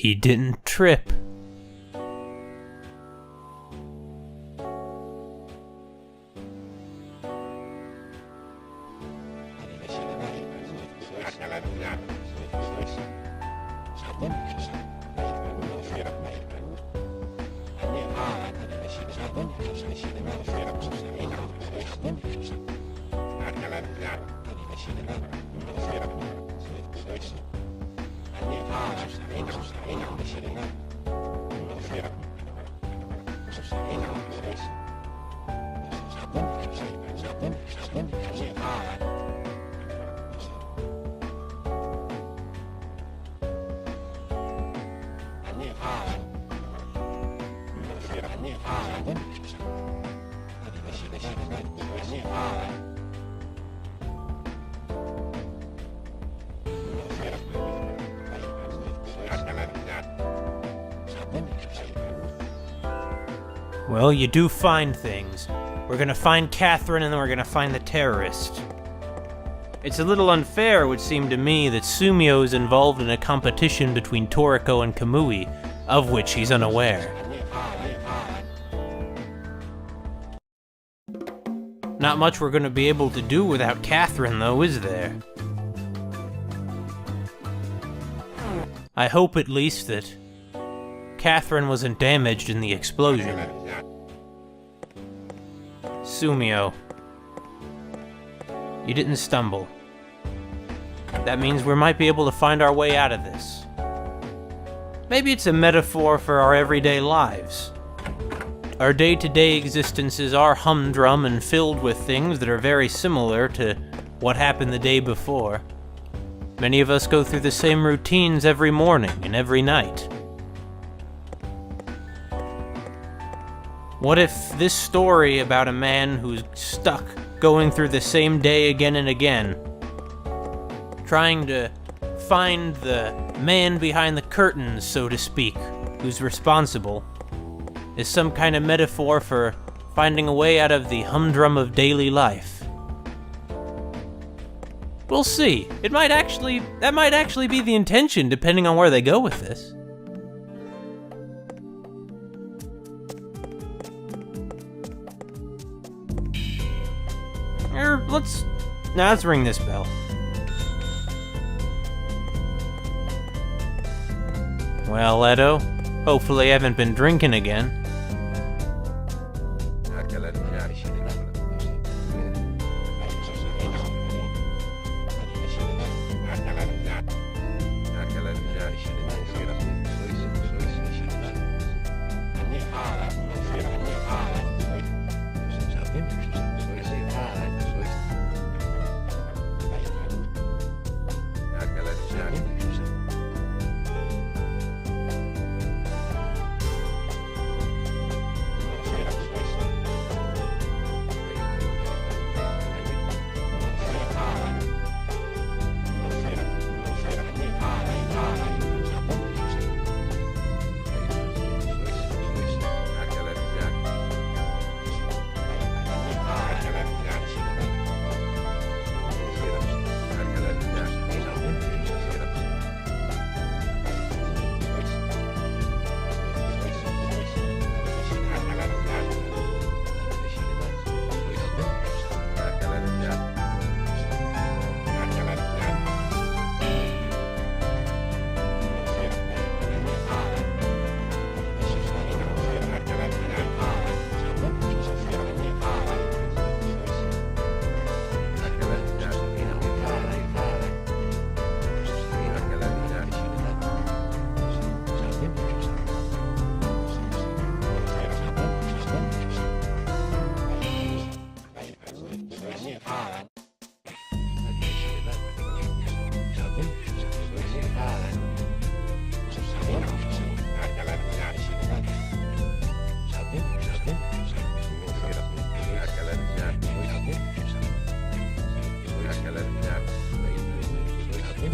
He didn't trip. Well, you do find things. We're gonna find Catherine and then we're gonna find the terrorist. It's a little unfair, it would seem to me, that Sumio is involved in a competition between Toriko and Kamui, of which he's unaware. Not much we're gonna be able to do without Catherine, though, is there? I hope, at least, that Catherine wasn't damaged in the explosion. Sumio. You didn't stumble. That means we might be able to find our way out of this. Maybe it's a metaphor for our everyday lives. Our day-to-day existences are humdrum and filled with things that are very similar to what happened the day before. Many of us go through the same routines every morning and every night. What if this story about a man who's stuck going through the same day again and again, trying to find the man behind the curtains, so to speak, who's responsible, is some kind of metaphor for finding a way out of the humdrum of daily life? We'll see. That might actually be the intention, depending on where they go with this. Let's ring this bell. Well, Edo, hopefully I haven't been drinking again.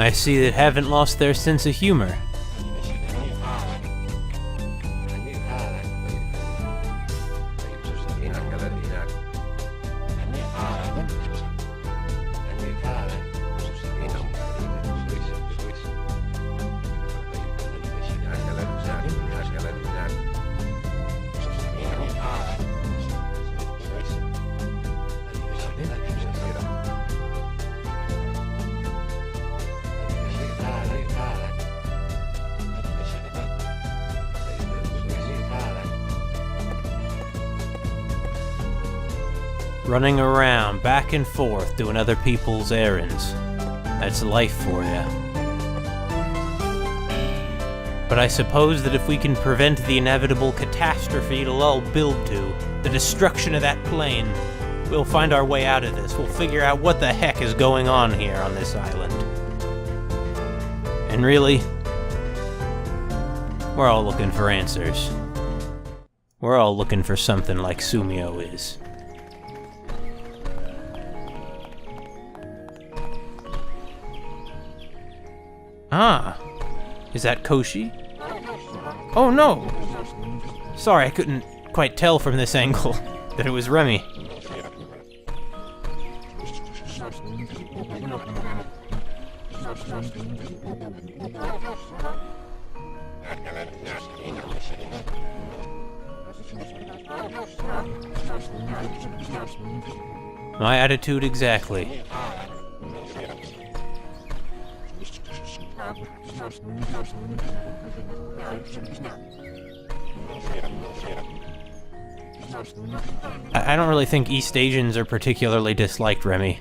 I see they haven't lost their sense of humor. Running around, back and forth, doing other people's errands. That's life for you. But I suppose that if we can prevent the inevitable catastrophe it'll all build to, the destruction of that plane, we'll find our way out of this. We'll figure out what the heck is going on here on this island. And really, we're all looking for answers. We're all looking for something like Sumio is. Ah, is that Koshi? Oh no! Sorry, I couldn't quite tell from this angle that it was Remy. My attitude exactly. I don't really think East Asians are particularly disliked, Remy.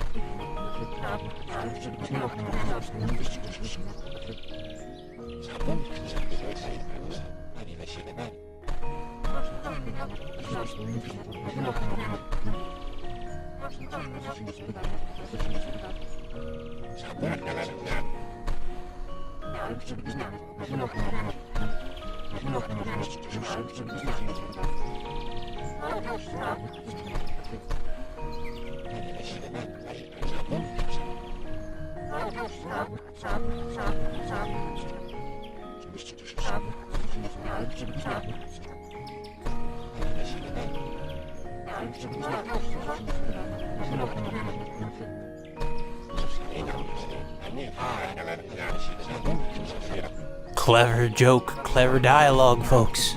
Clever joke, clever dialogue, folks.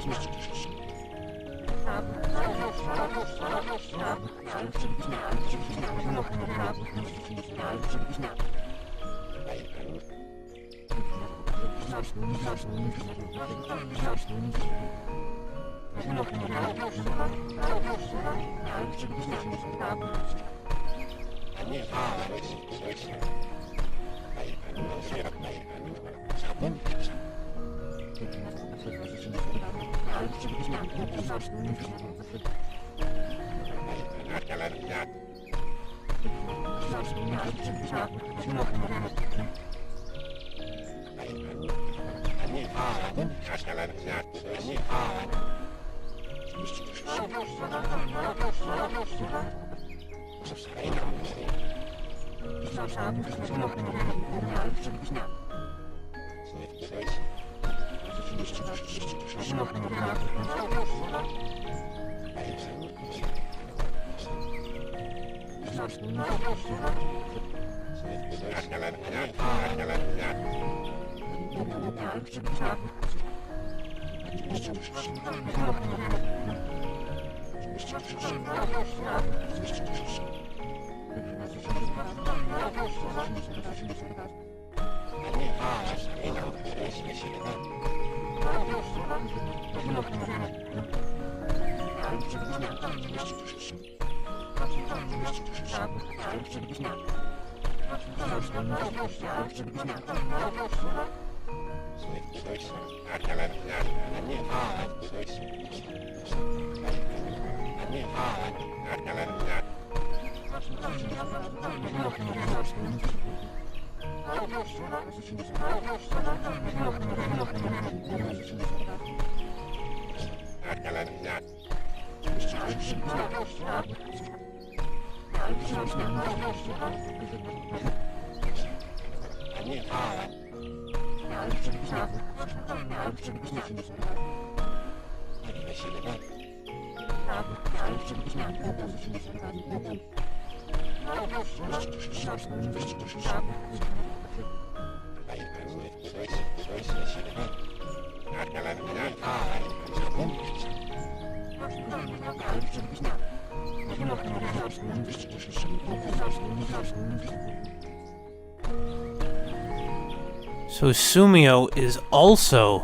So Sumio is also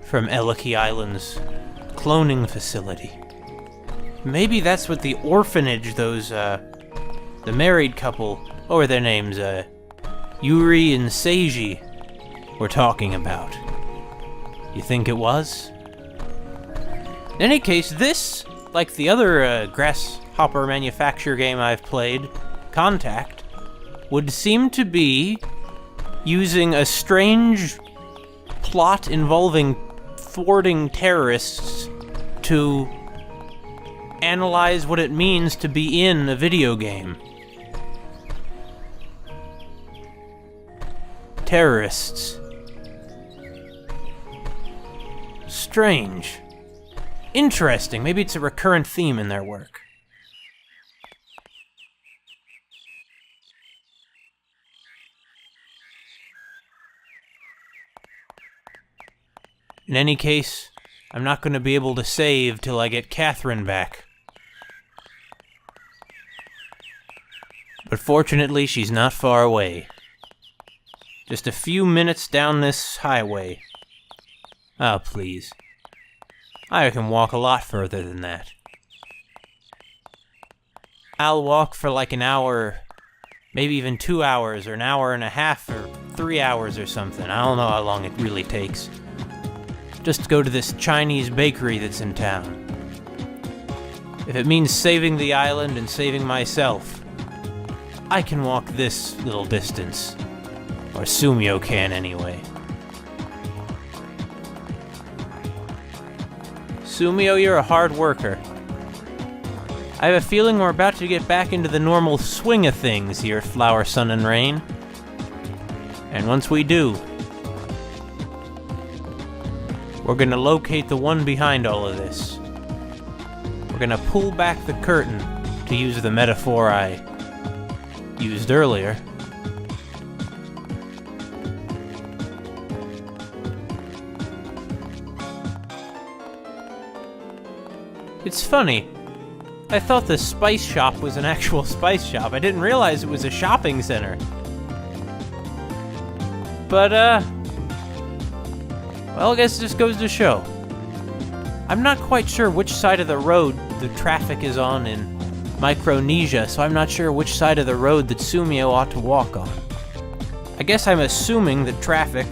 from Eliki Island's cloning facility. Maybe that's what the orphanage those, the married couple, what were their names, Yuri and Seiji, were talking about. You think it was? In any case, this, like the other grasshopper manufacture game I've played, Contact, would seem to be using a strange plot involving thwarting terrorists to analyze what it means to be in a video game. Terrorists. Strange. Interesting. Maybe it's a recurrent theme in their work. In any case, I'm not going to be able to save till I get Catherine back. But fortunately, she's not far away. Just a few minutes down this highway. Oh, please. I can walk a lot further than that. I'll walk for like an hour, maybe even 2 hours, or an hour and a half, or 3 hours or something. I don't know how long it really takes. Just to go to this Chinese bakery that's in town. If it means saving the island and saving myself, I can walk this little distance. Or Sumio can, anyway. Sumio, you're a hard worker. I have a feeling we're about to get back into the normal swing of things here at Flower, Sun, and Rain. And once we do, we're gonna locate the one behind all of this. We're gonna pull back the curtain, to use the metaphor I used earlier. It's funny. I thought the spice shop was an actual spice shop. I didn't realize it was a shopping center. But, well, I guess it just goes to show. I'm not quite sure which side of the road the traffic is on in Micronesia, so I'm not sure which side of the road that Sumio ought to walk on. I guess I'm assuming the traffic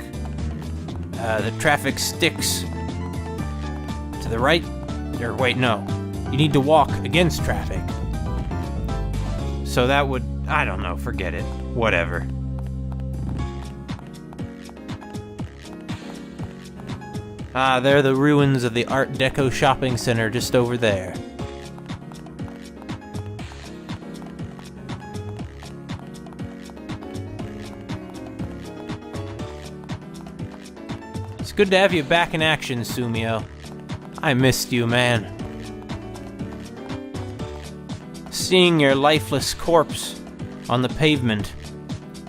sticks to the right, or wait, no. You need to walk against traffic. So that would, I don't know, forget it. Whatever. Ah, there are the ruins of the Art Deco shopping center just over there. It's good to have you back in action, Sumio. I missed you, man. Seeing your lifeless corpse on the pavement,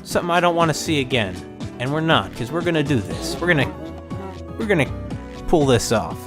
something I don't want to see again. And we're not, because we're gonna do this. We're gonna pull this off.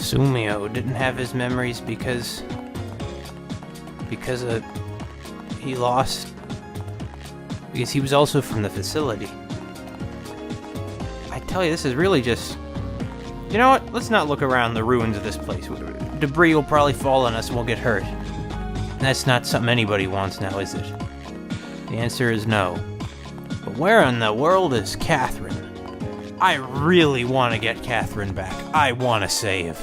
Sumio didn't have his memories because he lost, because he was also from the facility. I tell you, this is really just... You know what? Let's not look around the ruins of this place. Debris will probably fall on us and we'll get hurt. That's not something anybody wants now, is it? The answer is no. But where in the world is Catherine? I really want to get Catherine back. I want to save.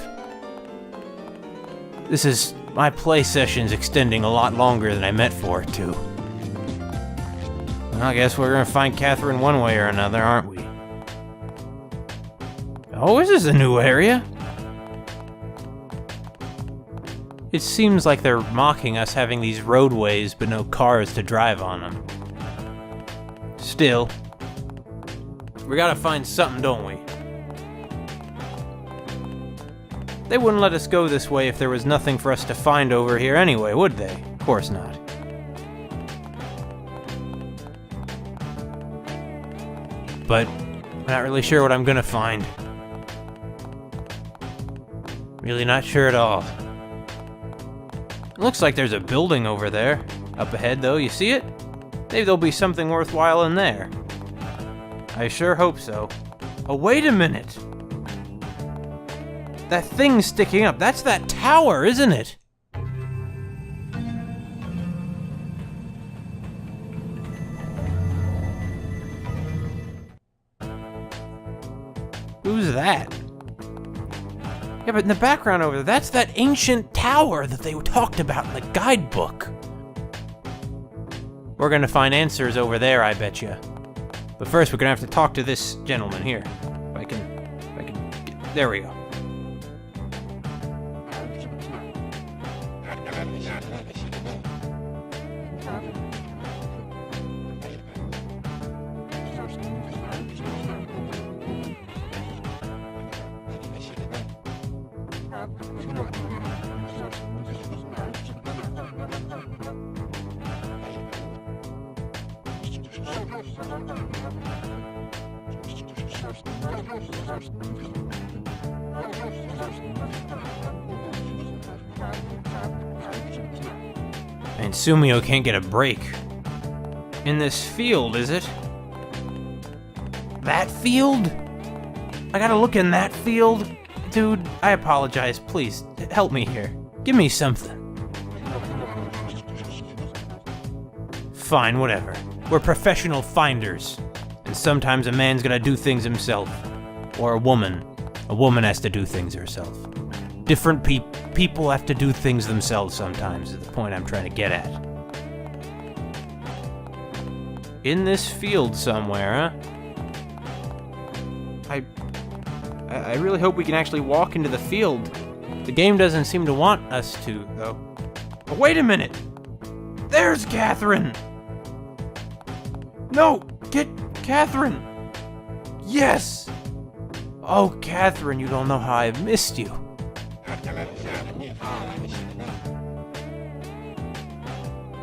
My play session's extending a lot longer than I meant for it to. Well, I guess we're gonna find Catherine one way or another, aren't we? Oh, is this a new area? It seems like they're mocking us having these roadways but no cars to drive on them. Still, we gotta find something, don't we? They wouldn't let us go this way if there was nothing for us to find over here anyway, would they? Of course not. But I'm not really sure what I'm gonna find. Really not sure at all. It looks like there's a building over there. Up ahead, though, you see it? Maybe there'll be something worthwhile in there. I sure hope so. Oh, wait a minute! That thing sticking up, that's that tower, isn't it? Who's that? Yeah, but in the background over there, that's that ancient tower that they talked about in the guidebook. We're gonna find answers over there, I bet you. But first, we're gonna have to talk to this gentleman here. If I can, there we go. And Sumio can't get a break. In this field, is it? That field? I gotta look in that field? Dude, I apologize. Please, help me here. Give me something. Fine, whatever. We're professional finders. And sometimes a man's gotta do things himself. Or a woman. A woman has to do things herself. Different people have to do things themselves sometimes, is the point I'm trying to get at. In this field somewhere, huh? I really hope we can actually walk into the field. The game doesn't seem to want us to, though. But wait a minute! There's Catherine! No! Get Catherine! Yes! Oh, Catherine, you don't know how I've missed you.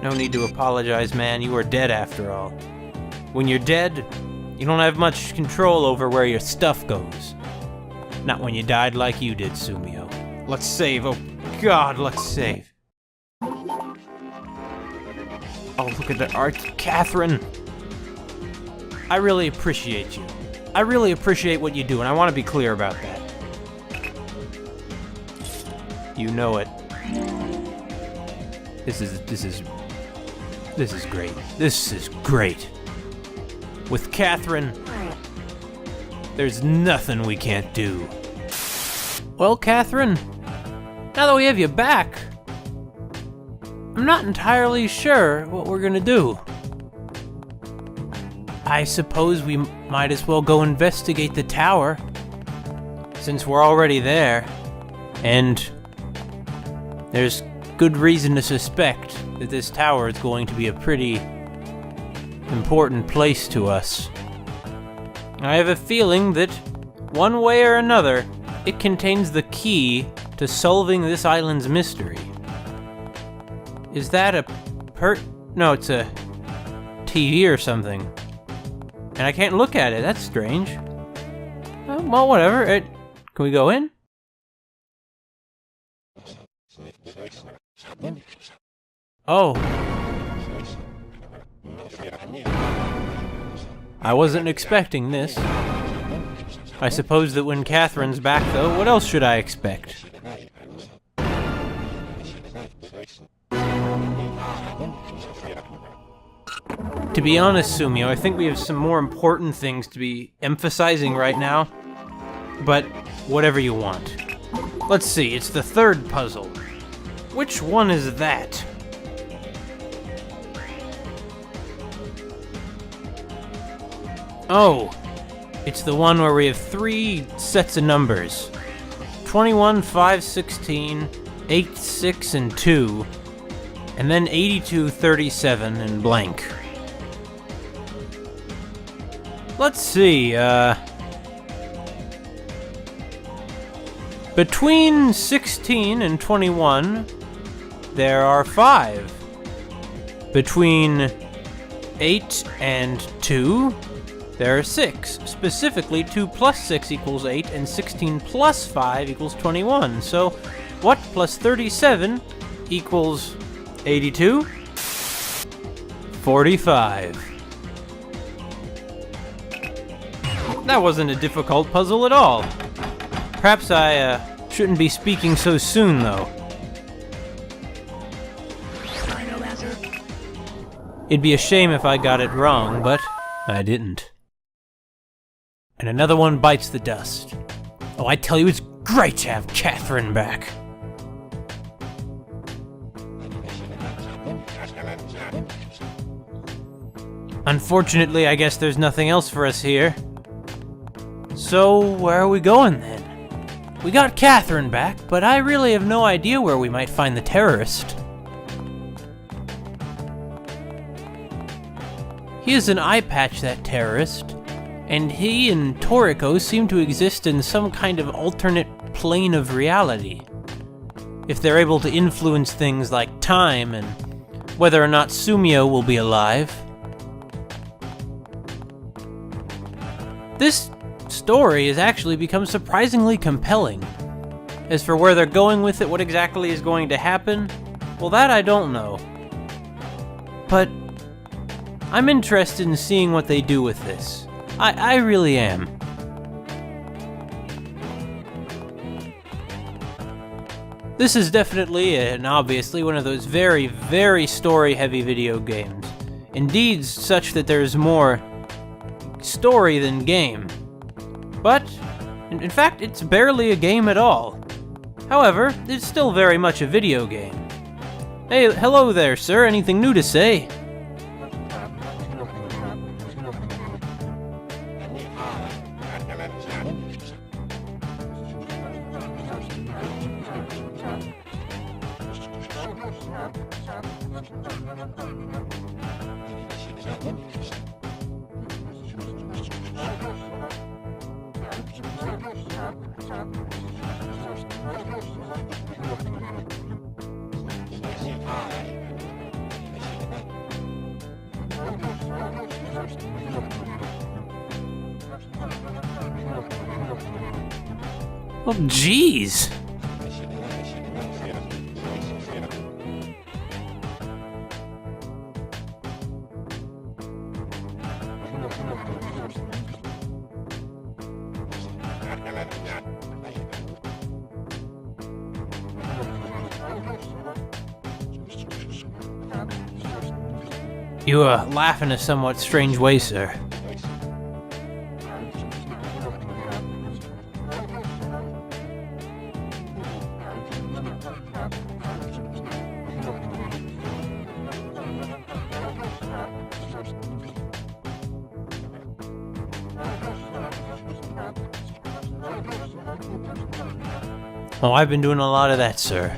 No need to apologize, man. You are dead after all. When you're dead, you don't have much control over where your stuff goes. Not when you died like you did, Sumio. Let's save. Oh, God, let's save. Oh, look at the art. Catherine! I really appreciate you. I really appreciate what you do, and I want to be clear about that. You know it. This is great. This is great. With Catherine, there's nothing we can't do. Well, Catherine, now that we have you back, I'm not entirely sure what we're gonna do. I suppose we might as well go investigate the tower, since we're already there, and there's good reason to suspect that this tower is going to be a pretty important place to us. I have a feeling that, one way or another, it contains the key to solving this island's mystery. Is that a No, it's a TV or something. And I can't look at it, that's strange. Well, whatever. Can we go in? Oh. I wasn't expecting this. I suppose that when Catherine's back, though, what else should I expect? To be honest, Sumio, I think we have some more important things to be emphasizing right now. But whatever you want. Let's see, it's the third puzzle. Which one is that? Oh, it's the one where we have 3 sets of numbers. 21, 5, 16, 8, 6, and 2, and then 82, 37, and blank. Let's see, between 16 and 21, there are 5. Between 8 and 2, there are 6. Specifically, 2 plus 6 equals 8, and 16 plus 5 equals 21. So, what plus 37 equals 82? 45. That wasn't a difficult puzzle at all. Perhaps I shouldn't be speaking so soon, though. It'd be a shame if I got it wrong, but I didn't. And another one bites the dust. Oh, I tell you, it's great to have Catherine back. Unfortunately, I guess there's nothing else for us here. So, where are we going then? We got Catherine back, but I really have no idea where we might find the terrorist. He has an eye patch, that terrorist, and he and Toriko seem to exist in some kind of alternate plane of reality. If they're able to influence things like time and whether or not Sumio will be alive. This story has actually become surprisingly compelling. As for where they're going with it, what exactly is going to happen, well, that I don't know. But I'm interested in seeing what they do with this. I really am. This is definitely and obviously one of those very, very story-heavy video games. Indeed, such that there's more story than game. But, in fact, it's barely a game at all. However, it's still very much a video game. Hey, hello there, sir. Anything new to say? Oh, jeez. You laugh in a somewhat strange way, sir. Oh, I've been doing a lot of that, sir.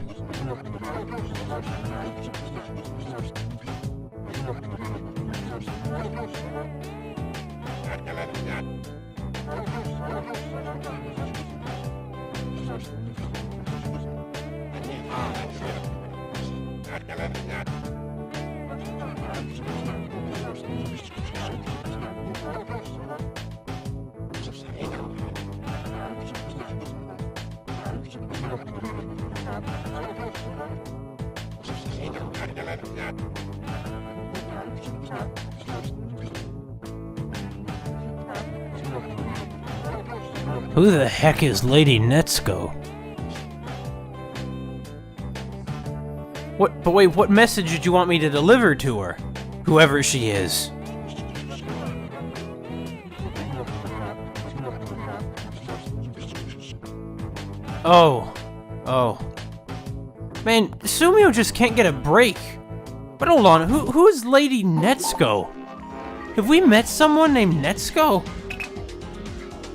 Who the heck is Lady Netsuko? But wait, what message did you want me to deliver to her? Whoever she is. Oh. Man, Sumio just can't get a break. But hold on, who is Lady Netsuko? Have we met someone named Netsuko?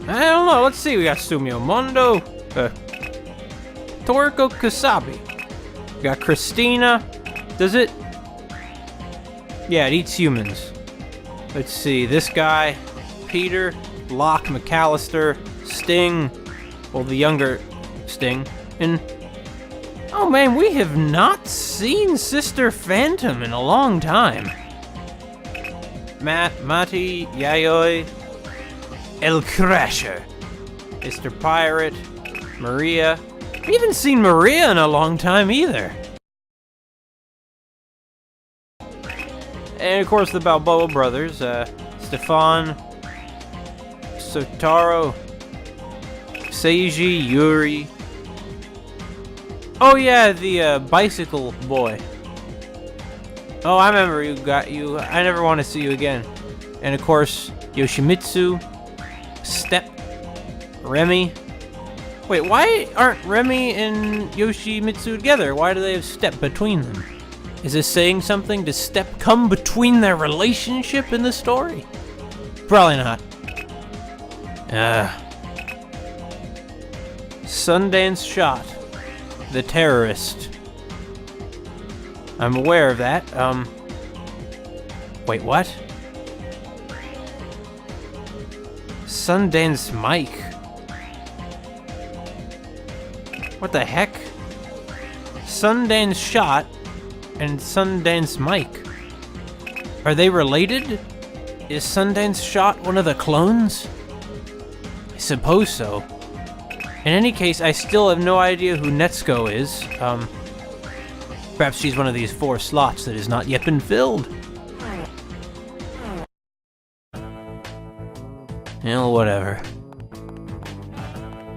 I don't know, let's see, we got Sumio Mondo, Toriko Kusabi. We got Christina, does it? Yeah, it eats humans. Let's see, this guy, Peter, Locke McAllister, Sting, well, the younger Sting, and... oh man, we have not seen Sister Phantom in a long time. Mati, Yayoi, El Crasher, Mr. Pirate, Maria. We haven't seen Maria in a long time either. And of course the Balboa brothers, Stefan, Sotaro, Seiji, Yuri. Oh yeah, the bicycle boy. Oh, I remember you. I never want to see you again. And of course, Yoshimitsu, Step, Remy. Wait, why aren't Remy and Yoshimitsu together? Why do they have Step between them? Is this saying something? Does Step come between their relationship in the story? Probably not. Sundance Shot. The terrorist. I'm aware of that. Wait, what? Sundance Mike. What the heck? Sundance Shot and Sundance Mike. Are they related? Is Sundance Shot one of the clones? I suppose so. In any case, I still have no idea who Netsuko is. Perhaps she's one of these 4 slots that has not yet been filled. Well, whatever.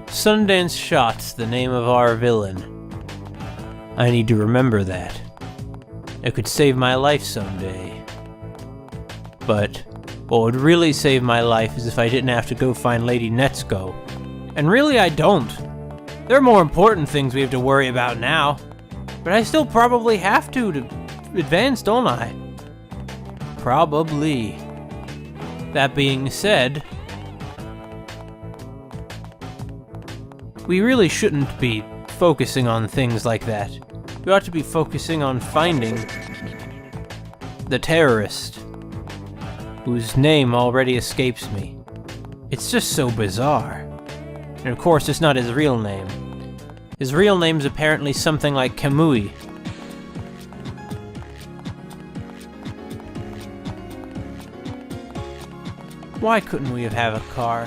Sundance Shot's the name of our villain. I need to remember that. It could save my life someday. But what would really save my life is if I didn't have to go find Lady Netsuko. And really, I don't. There are more important things we have to worry about now. But I still probably have to advance, don't I? Probably. That being said, we really shouldn't be focusing on things like that. We ought to be focusing on finding the terrorist, whose name already escapes me. It's just so bizarre. And of course, it's not his real name. His real name's apparently something like Kamui. Why couldn't we have a car?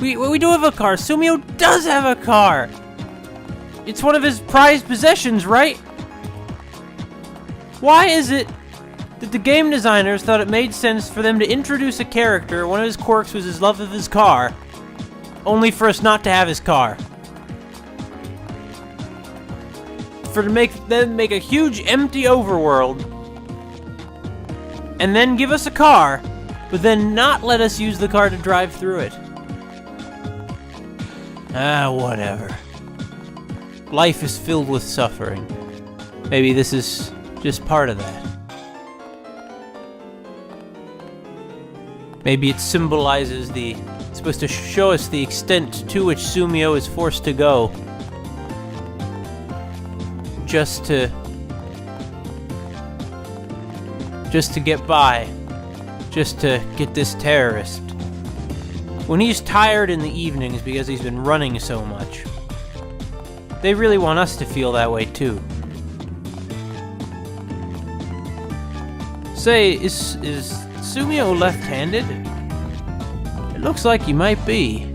We do have a car. Sumio does have a car. It's one of his prized possessions, right? Why is it that the game designers thought it made sense for them to introduce a character, one of his quirks was his love of his car, only for us not to have his car? For to make a huge empty overworld, and then give us a car, but then not let us use the car to drive through it. Whatever. Life is filled with suffering. Maybe this is just part of that. Maybe it symbolizes it's supposed to show us the extent to which Sumio is forced to go just to get by, just to get this terrorist. When he's tired in the evenings because he's been running so much, they really want us to feel that way too. Say, is Sumio left-handed? It looks like he might be.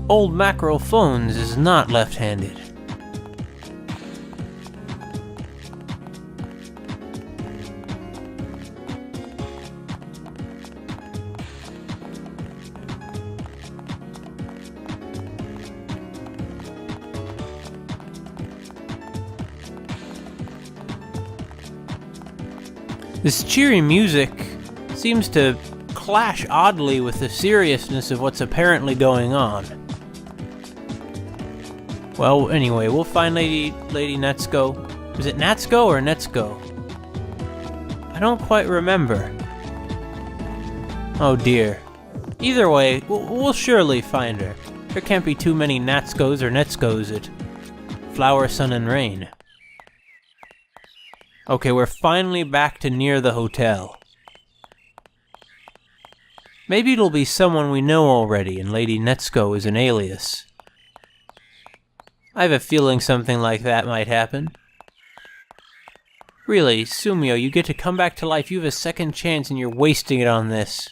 Old Mackerel Phones is not left-handed. This cheery music seems to clash oddly with the seriousness of what's apparently going on. Well, anyway, we'll find Lady Netsuko. Is it Natsuko or Netsuko? I don't quite remember. Oh dear. Either way, we'll surely find her. There can't be too many Natskos or Netskos at Flower, Sun, and Rain. Okay, we're finally back to near the hotel. Maybe it'll be someone we know already, and Lady Netsuko is an alias. I have a feeling something like that might happen. Really, Sumio, you get to come back to life. You have a second chance and you're wasting it on this.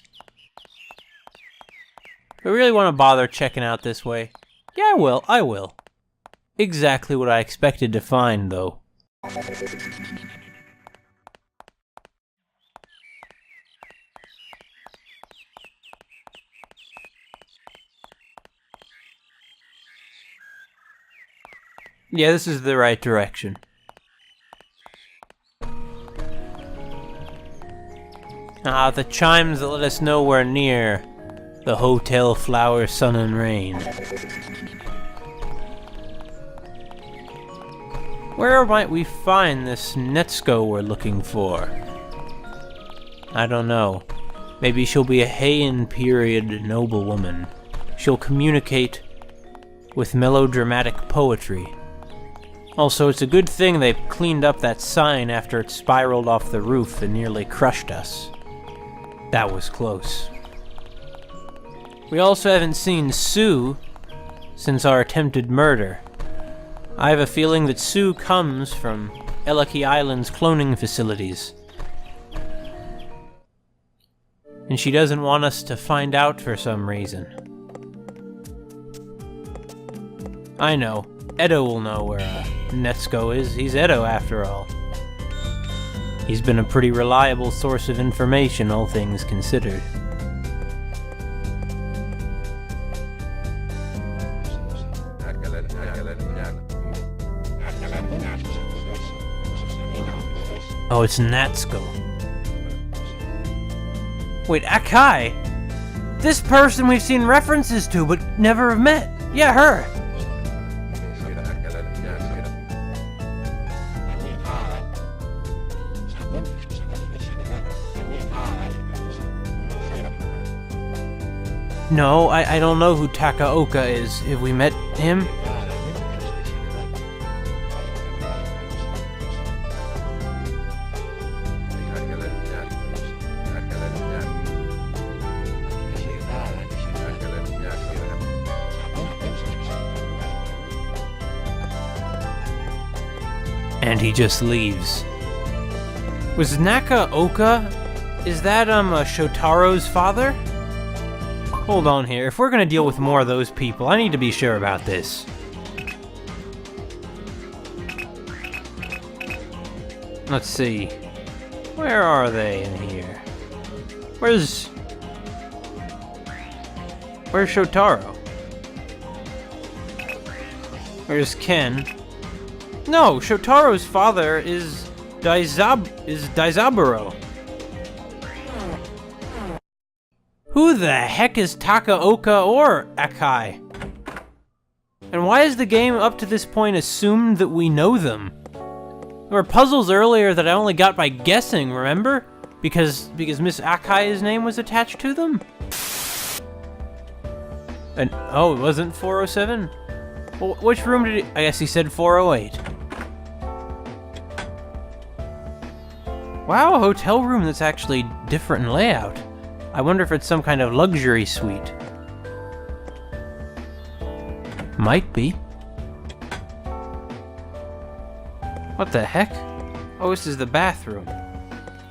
I really want to bother checking out this way. Yeah, I will. Exactly what I expected to find, though. Yeah, this is the right direction. Ah, the chimes that let us know we're near the Hotel Flower, Sun, and Rain. Where might we find this Netsuko we're looking for? I don't know. Maybe she'll be a Heian period noblewoman. She'll communicate with melodramatic poetry. Also, it's a good thing they cleaned up that sign after it spiraled off the roof and nearly crushed us. That was close. We also haven't seen Sue since our attempted murder. I have a feeling that Sue comes from Elaki Island's cloning facilities. And she doesn't want us to find out for some reason. I know. Edo will know where Netsuko is. He's Edo after all. He's been a pretty reliable source of information, all things considered. Oh, it's Natsuko. Wait, Akai! This person we've seen references to but never have met. Yeah, her. No, I don't know who Takaoka is. Have we met him? And he just leaves. Was Nakaoka? Is that, Shotaro's father? Hold on here. If we're gonna deal with more of those people, I need to be sure about this. Let's see. Where are they in here? Where's Shotaro? Where's Ken? No, Shotaro's father is Daizaburo. Who the heck is Takaoka or Akai? And why is the game up to this point assumed that we know them? There were puzzles earlier that I only got by guessing, remember? Because Miss Akai's name was attached to them? And oh, it wasn't 407? Well, which room did he... I guess he said 408. Wow, a hotel room that's actually different in layout. I wonder if it's some kind of luxury suite. Might be. What the heck? Oh, this is the bathroom.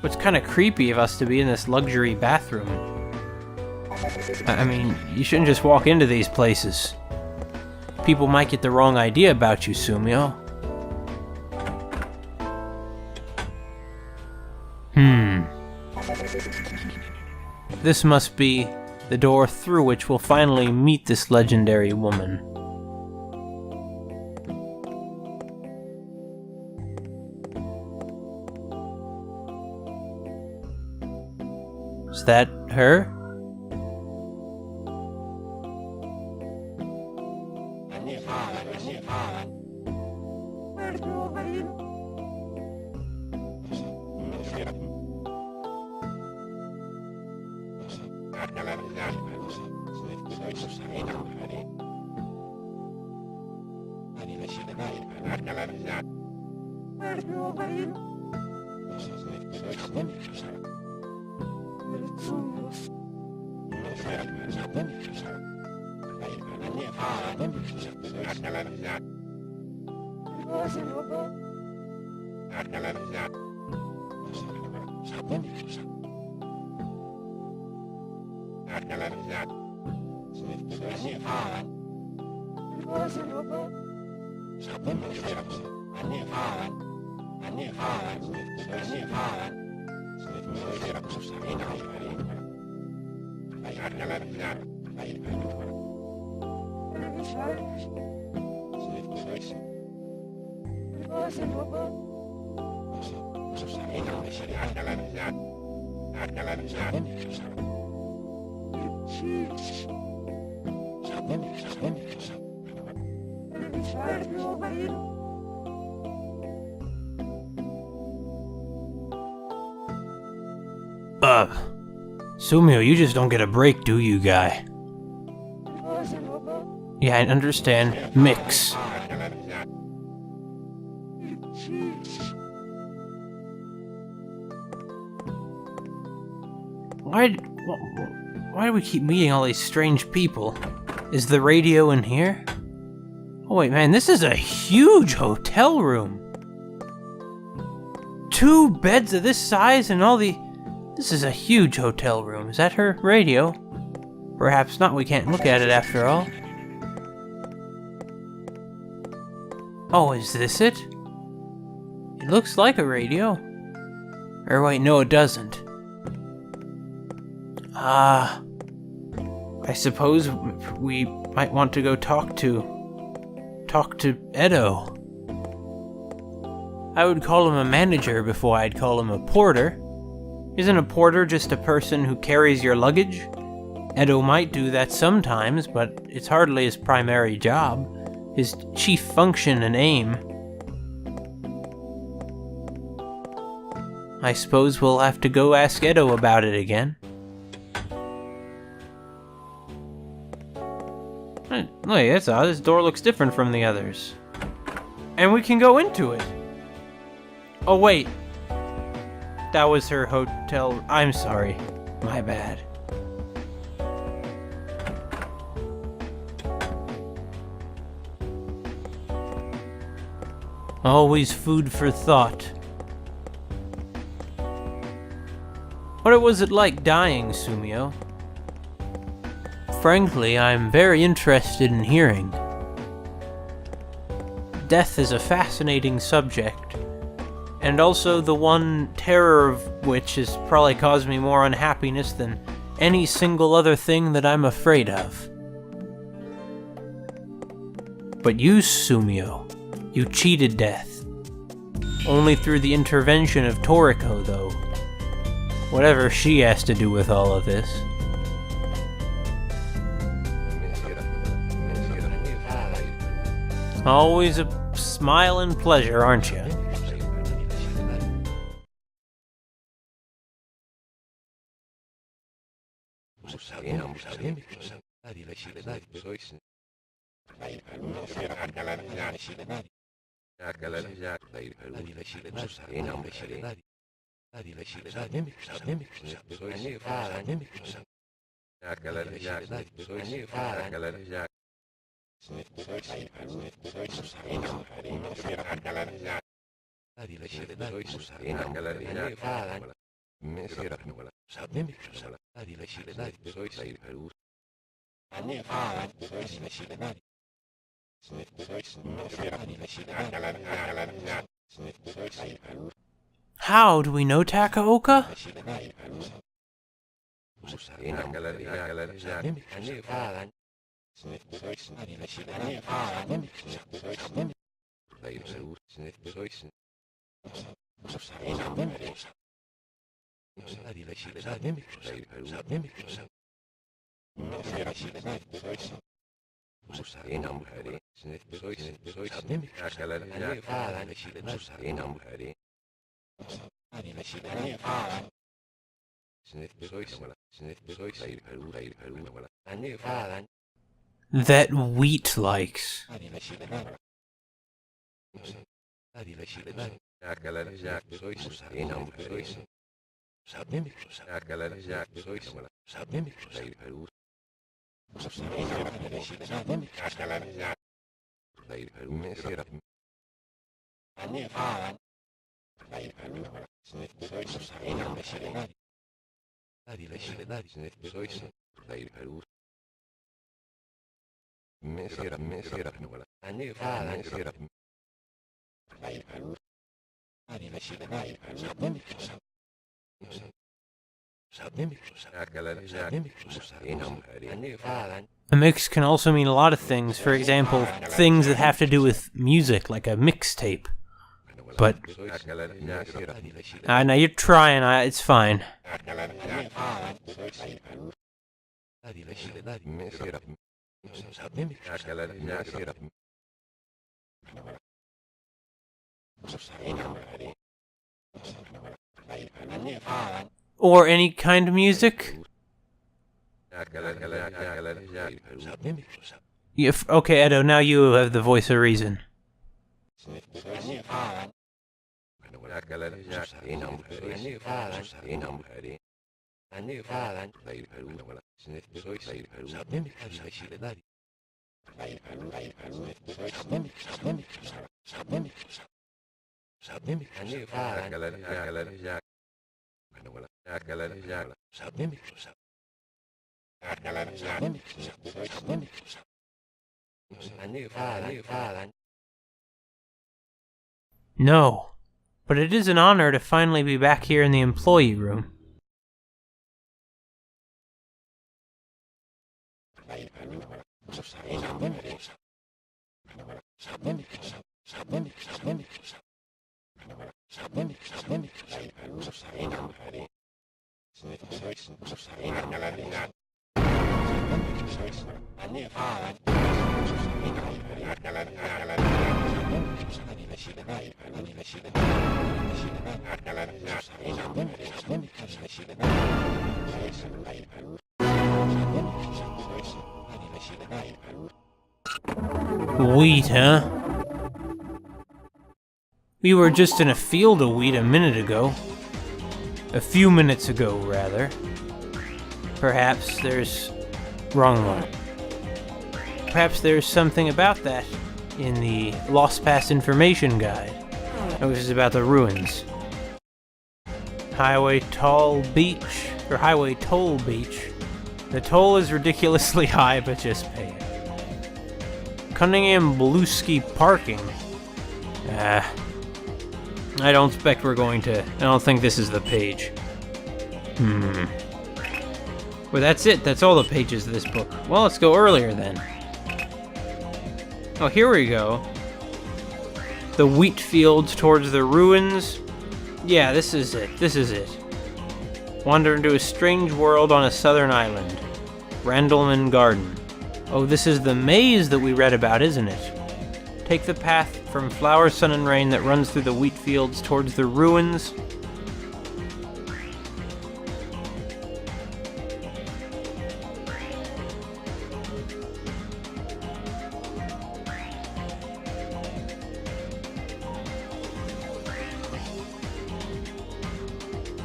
It's kind of creepy of us to be in this luxury bathroom. I mean, you shouldn't just walk into these places. People might get the wrong idea about you, Sumio. This must be the door through which we'll finally meet this legendary woman. Is that her? Sumio, you just don't get a break, do you, guy? Yeah, I understand. Mix. Why do we keep meeting all these strange people? Is the radio in here? Oh wait, man, this is a huge hotel room. 2 beds of this size and all the... This is a huge hotel room. Is that her radio? Perhaps not, we can't look at it after all. Oh, is this it? It looks like a radio. Or wait, no it doesn't. I suppose we might want to go talk to Edo. I would call him a manager before I'd call him a porter. Isn't a porter just a person who carries your luggage? Edo might do that sometimes, but it's hardly his primary job, his chief function and aim. I suppose we'll have to go ask Edo about it again. Wait, that's odd. This door looks different from the others. And we can go into it. Oh, wait. That was her hotel. I'm sorry. My bad. Always food for thought. What was it like dying, Sumio? Frankly, I'm very interested in hearing. Death is a fascinating subject, and also the one terror of which has probably caused me more unhappiness than any single other thing that I'm afraid of. But you, Sumio, you cheated death. Only through the intervention of Toriko, though. Whatever she has to do with all of this. Always a smile and pleasure, aren't you? How do we know Takaoka? That wheat likes. A mix can also mean a lot of things. For example, things that have to do with music, like a mixtape. But now you're trying. It's fine. Or any kind of music. Okay, Edo, now you have the voice of reason. No, but it is an honor to finally be back here in the employee room. Wheat, huh? We were just in a field of wheat a minute ago. A few minutes ago, rather. Perhaps there's... Wrong one. Perhaps there's something about that in the Lost Pass information guide. Which is about the ruins. Highway Toll Beach. The toll is ridiculously high, but just pay it. Cunningham Bluesky Parking. I don't think this is the page. Well, that's it. That's all the pages of this book. Well, let's go earlier then. Oh, here we go. The wheat fields towards the ruins. Yeah, this is it. Wander into a strange world on a southern island. Randleman Garden. Oh, this is the maze that we read about, isn't it? Take the path from Flower, Sun, and Rain that runs through the wheat fields towards the ruins.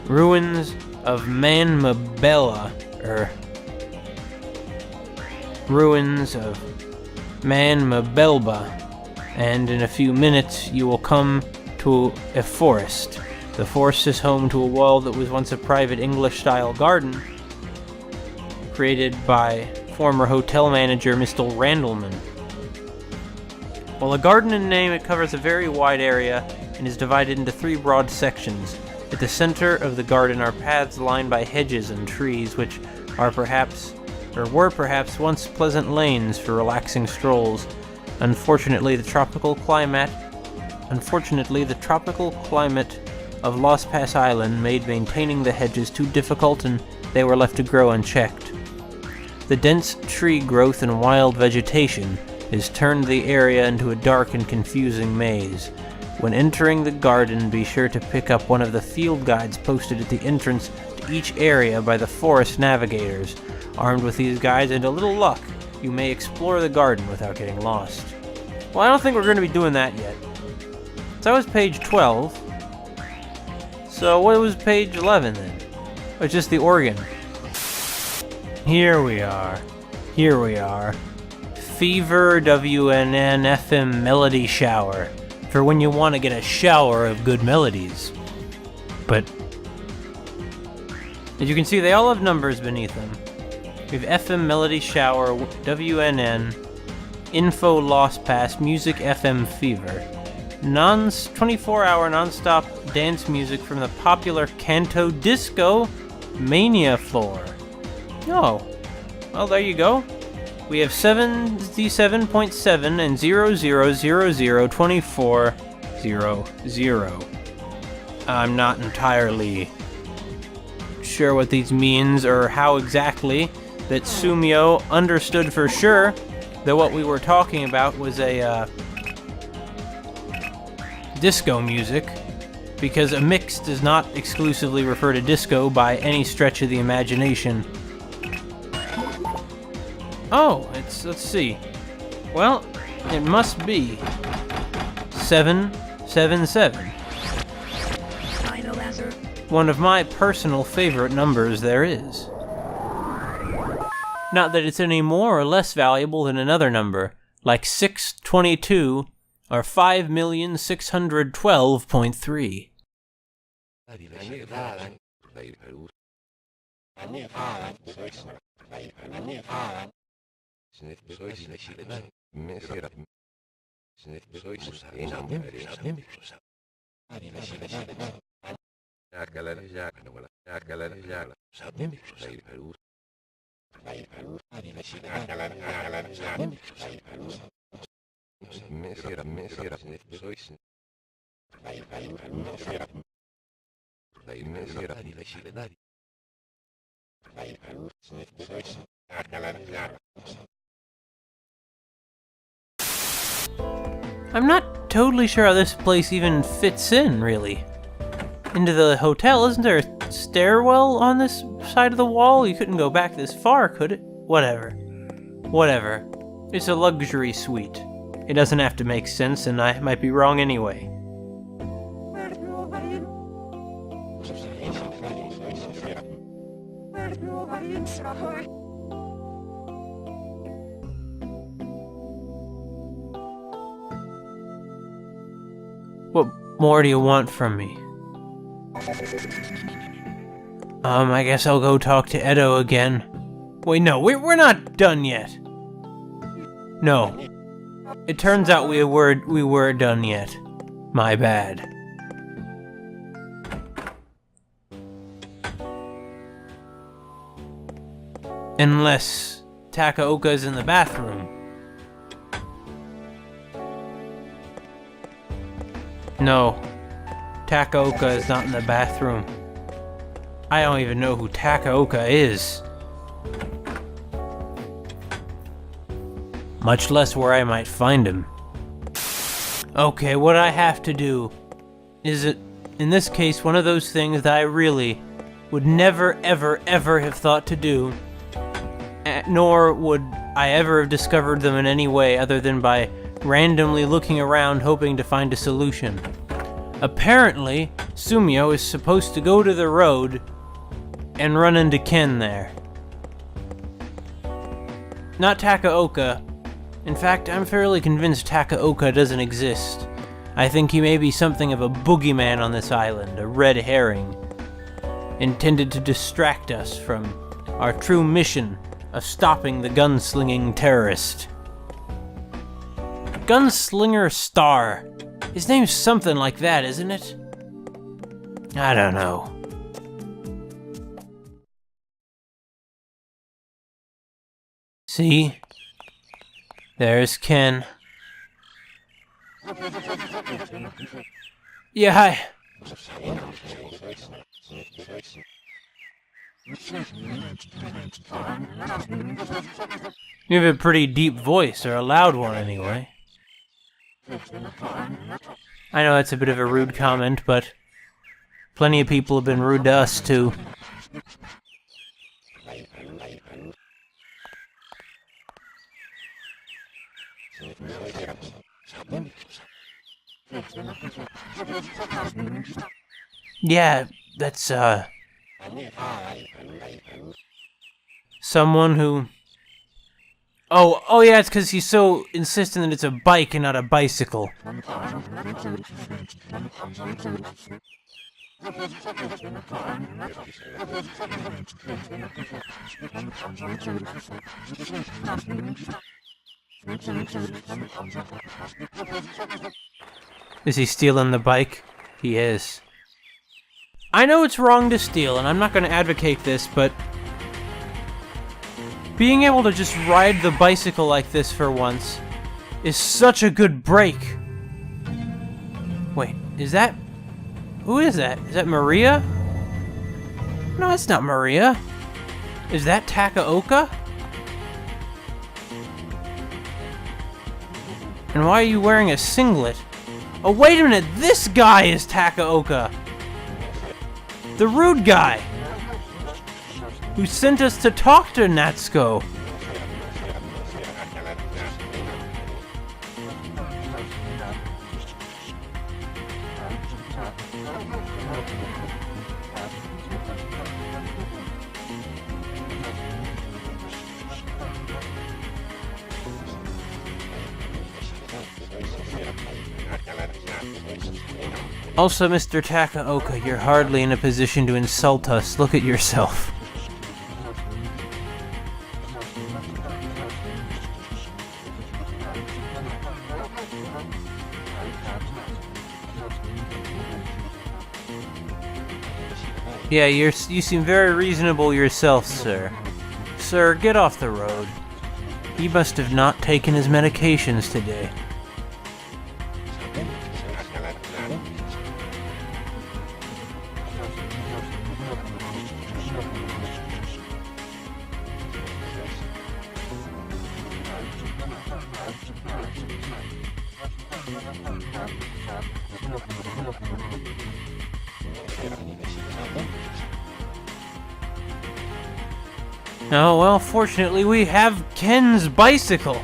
Ruins of Manmabella, Ruins of Manmabelba, and in a few minutes you will come to a forest. The forest is home to a wall that was once a private English-style garden, created by former hotel manager Mr. Randleman. While a garden in name, it covers a very wide area and is divided into 3 broad sections. At the center of the garden are paths lined by hedges and trees, which were perhaps once pleasant lanes for relaxing strolls. Unfortunately, the tropical climate of Lost Pass Island made maintaining the hedges too difficult, and they were left to grow unchecked. The dense tree growth and wild vegetation has turned the area into a dark and confusing maze. When entering the garden, be sure to pick up one of the field guides posted at the entrance to each area by the forest navigators. Armed with these guides and a little luck, you may explore the garden without getting lost. Well, I don't think we're going to be doing that yet. So that was page 12. So what was page 11 then? It's just the organ. Here we are. Fever WNN FM Melody Shower. For when you want to get a shower of good melodies. But as you can see, they all have numbers beneath them. We have FM Melody Shower, WNN, Info Lost Pass, Music FM Fever. 24-hour non-stop dance music from the popular Canto Disco Mania floor. Oh, well, there you go. We have 77.7 and 00002400. I'm not entirely sure what these means or how exactly that Sumio understood for sure that what we were talking about was a disco music, because a mix does not exclusively refer to disco by any stretch of the imagination. Oh, let's see. Well, it must be 777. One of my personal favorite numbers there is. Not that it's any more or less valuable than another number, like 622 or 5,612.3. I'm not totally sure how this place even fits in, really. Into the hotel, isn't there a stairwell on this side of the wall? You couldn't go back this far, could it? Whatever. It's a luxury suite. It doesn't have to make sense, and I might be wrong anyway. What more do you want from me? I guess I'll go talk to Edo again. Wait, no, we're not done yet. No. It turns out we were done yet. My bad. Unless Takaoka's in the bathroom. No. Takaoka is not in the bathroom. I don't even know who Takaoka is. Much less where I might find him. Okay, what I have to do is, in this case, one of those things that I really would never, ever, ever have thought to do, nor would I ever have discovered them in any way other than by randomly looking around hoping to find a solution. Apparently, Sumio is supposed to go to the road and run into Ken there. Not Takaoka. In fact, I'm fairly convinced Takaoka doesn't exist. I think he may be something of a boogeyman on this island, a red herring, intended to distract us from our true mission of stopping the gunslinging terrorist. Gunslinger Star. His name's something like that, isn't it? I don't know. See? There's Ken. Yeah, hi. You have a pretty deep voice, or a loud one anyway. I know that's a bit of a rude comment, but plenty of people have been rude to us, too. Yeah, that's, someone who... Oh yeah, it's because he's so insistent that it's a bike and not a bicycle. Is he stealing the bike? He is. I know it's wrong to steal, and I'm not going to advocate this, but being able to just ride the bicycle like this for once is such a good break. Wait, is that... Who is that? Is that Maria? No, it's not Maria. Is that Takaoka? And why are you wearing a singlet? Oh, wait a minute, this guy is Takaoka! The rude guy! Who sent us to talk to Natsuko. Also, Mr. Takaoka, you're hardly in a position to insult us. Look at yourself. Yeah, you seem very reasonable yourself, sir. Sir, get off the road. He must have not taken his medications today. Oh, well, fortunately we have Ken's bicycle.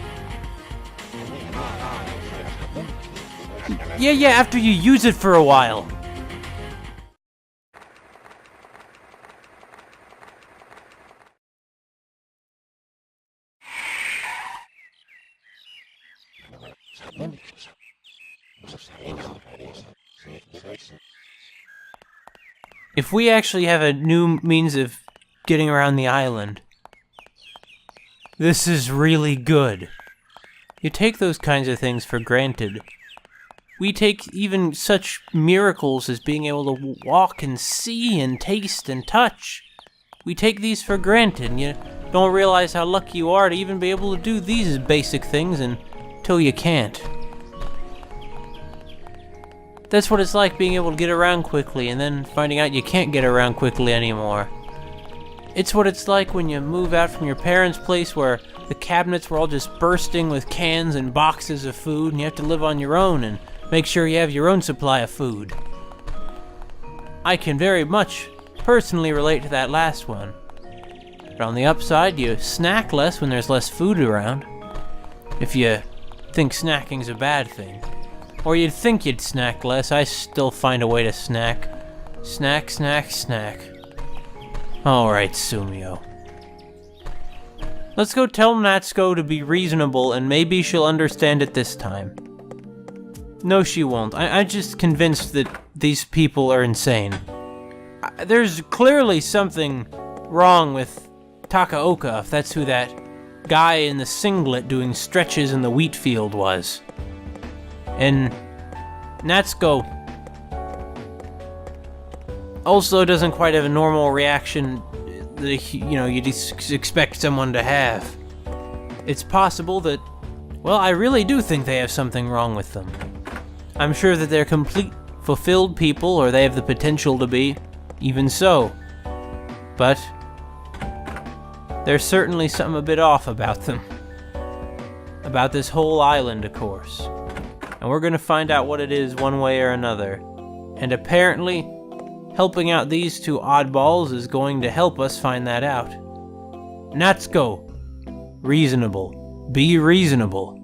Yeah, after you use it for a while. If we actually have a new means of getting around the island, this is really good. You take those kinds of things for granted. We take even such miracles as being able to walk and see and taste and touch. We take these for granted, and you don't realize how lucky you are to even be able to do these basic things until you can't. That's what it's like being able to get around quickly and then finding out you can't get around quickly anymore. It's what it's like when you move out from your parents' place where the cabinets were all just bursting with cans and boxes of food and you have to live on your own and make sure you have your own supply of food. I can very much personally relate to that last one. But on the upside, you snack less when there's less food around. If you think snacking's a bad thing. Or you'd think you'd snack less. I still find a way to snack. Snack, snack, snack. Alright, Sumio. Let's go tell Natsuko to be reasonable, and maybe she'll understand it this time. No, she won't. I'm just convinced that these people are insane. There's clearly something wrong with Takaoka, if that's who that guy in the singlet doing stretches in the wheat field was. And Natsuko also doesn't quite have a normal reaction that, you'd expect someone to have. It's possible that, well, I really do think they have something wrong with them. I'm sure that they're complete, fulfilled people, or they have the potential to be, even so. But there's certainly something a bit off about them. About this whole island, of course. And we're gonna find out what it is one way or another. And apparently, helping out these two oddballs is going to help us find that out. Natsuko, reasonable. Be reasonable.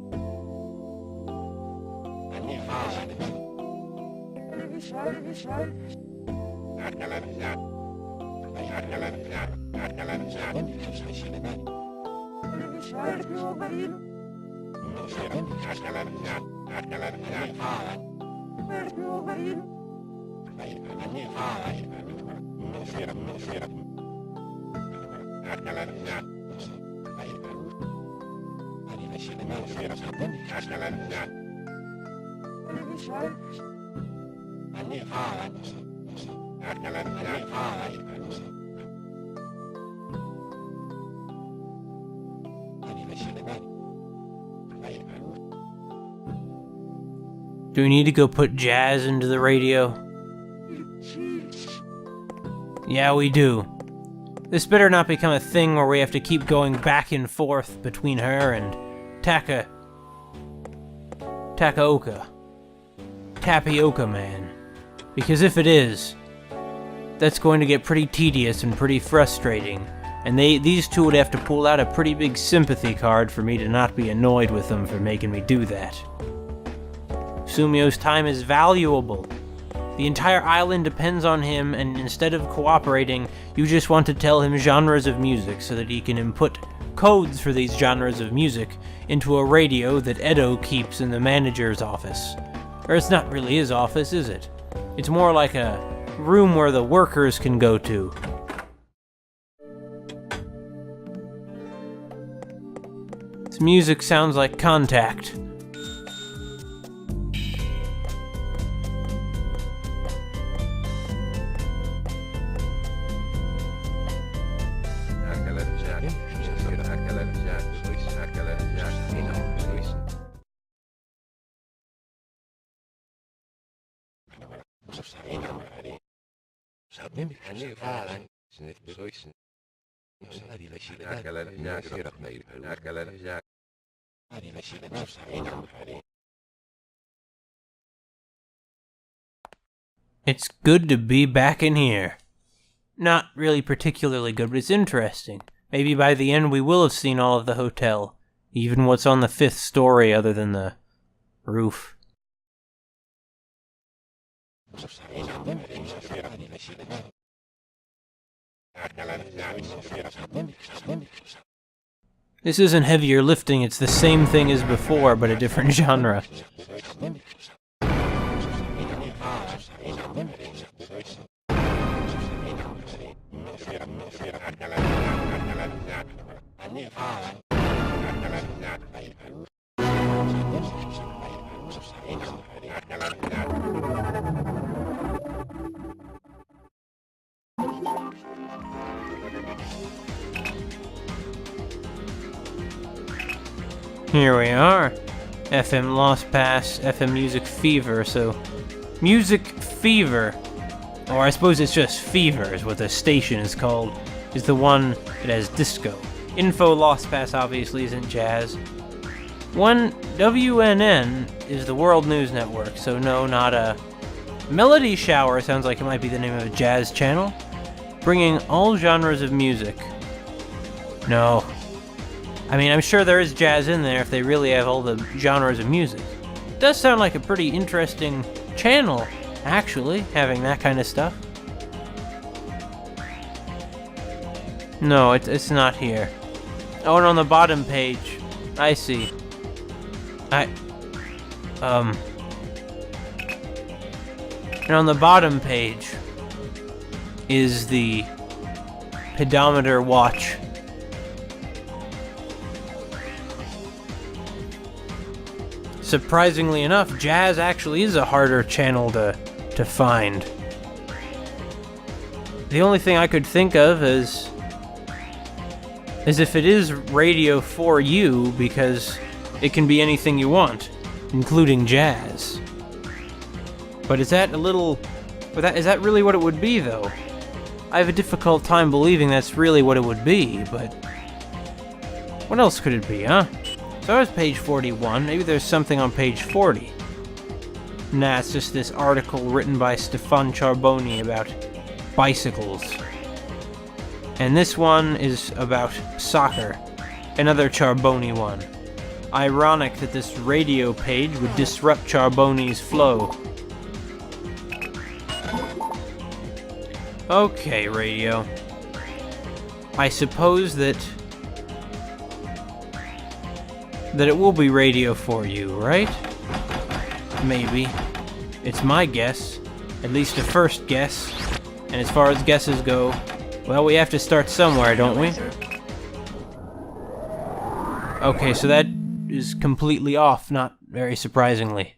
Do we need to go put jazz into the radio? Yeah, we do. This better not become a thing where we have to keep going back and forth between her and Takaoka. Tapioca Man. Because if it is, that's going to get pretty tedious and pretty frustrating. And these two would have to pull out a pretty big sympathy card for me to not be annoyed with them for making me do that. Sumio's time is valuable. The entire island depends on him, and instead of cooperating, you just want to tell him genres of music so that he can input codes for these genres of music into a radio that Edo keeps in the manager's office. Or it's not really his office, is it? It's more like a room where the workers can go to. This music sounds like Contact. It's good to be back in here. Not really particularly good, but it's interesting. Maybe by the end we will have seen all of the hotel, even what's on the 5th story other than the roof. This isn't heavier lifting, it's the same thing as before, but a different genre. Here we are. FM Lost Pass, FM Music Fever, so... Music Fever, or I suppose it's just Fever is what the station is called, is the one that has disco. Info Lost Pass obviously isn't jazz. WNN is the World News Network, so no, not a... Melody Shower sounds like it might be the name of a jazz channel. Bringing all genres of music. No. I mean, I'm sure there is jazz in there if they really have all the genres of music. does sound like a pretty interesting channel, actually, having that kind of stuff. No, it's not here. Oh, and on the bottom page, I see. And on the bottom page is the pedometer watch. Surprisingly enough, jazz actually is a harder channel to find. The only thing I could think of is if it is radio for you, because it can be anything you want, including jazz. But is that really what it would be, though? I have a difficult time believing that's really what it would be, but what else could it be, huh? So that was page 41. Maybe there's something on page 40. Nah, it's just this article written by Stefan Charboni about bicycles. And this one is about soccer. Another Charboni one. Ironic that this radio page would disrupt Charboni's flow. Okay, radio. I suppose that it will be radio for you, right? Maybe. It's my guess. At least a first guess. And as far as guesses go, well, we have to start somewhere, don't we? Okay, so that is completely off, not very surprisingly.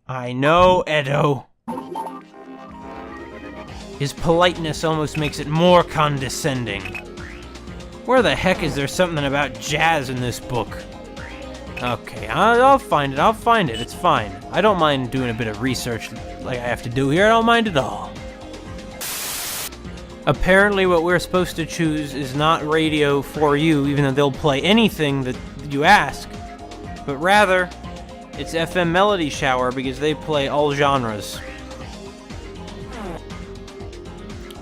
I know, Edo. His politeness almost makes it more condescending. Where the heck is there something about jazz in this book? Okay, I'll find it, it's fine. I don't mind doing a bit of research like I have to do here, I don't mind at all. Apparently what we're supposed to choose is not radio for you, even though they'll play anything that you ask, but rather, it's FM Melody Shower because they play all genres.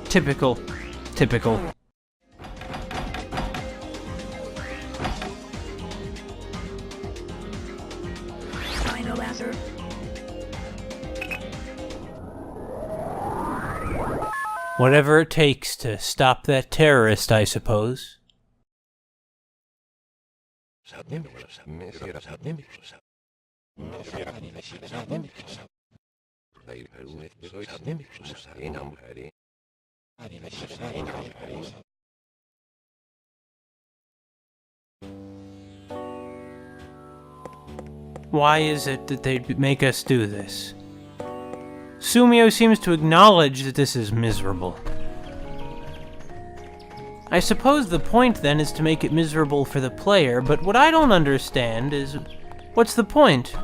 Typical. Final answer. Whatever it takes to stop that terrorist, I suppose. Why is it that they'd make us do this? Sumio seems to acknowledge that this is miserable. I suppose the point then is to make it miserable for the player, but what I don't understand is, what's the point?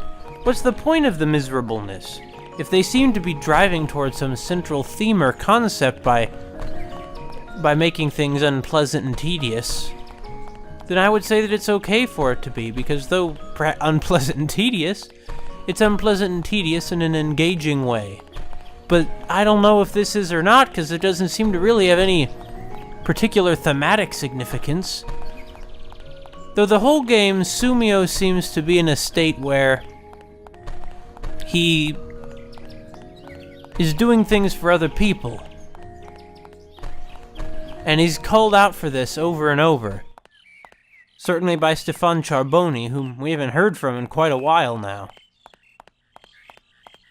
What's the point of the miserableness? If they seem to be driving towards some central theme or concept by making things unpleasant and tedious, then I would say that it's okay for it to be, because though unpleasant and tedious, it's unpleasant and tedious in an engaging way. But I don't know if this is or not, because it doesn't seem to really have any particular thematic significance. Though the whole game, Sumio seems to be in a state where he is doing things for other people. And he's called out for this over and over. Certainly by Stefan Charboni, whom we haven't heard from in quite a while now.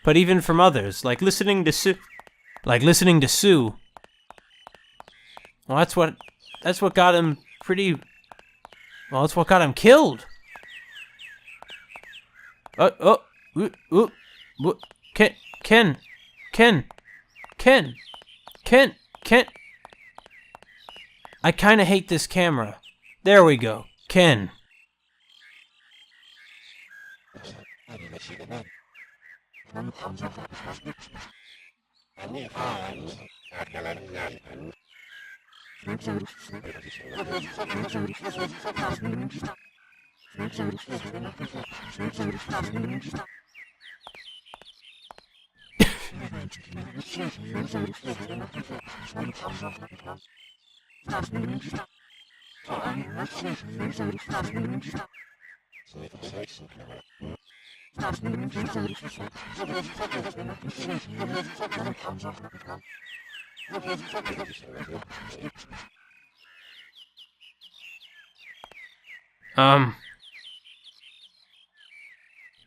But even from others, like listening to Sue. Well, that's what got him that's what got him killed. Ken. I kinda hate this camera. There we go. Ken.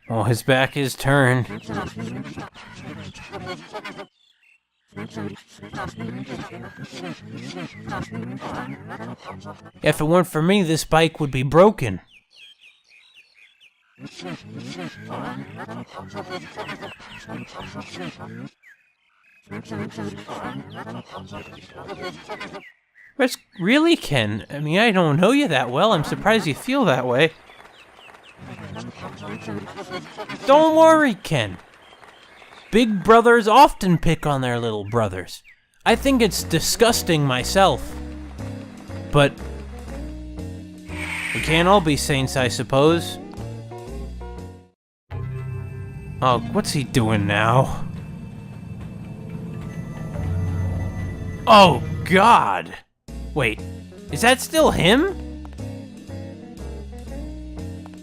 Well, his back is turned. If it weren't for me, this bike would be broken. Really, Ken? I mean, I don't know you that well. I'm surprised you feel that way. Don't worry, Ken. Big brothers often pick on their little brothers. I think it's disgusting myself. But we can't all be saints, I suppose. Oh, what's he doing now? Oh, God! Wait, is that still him?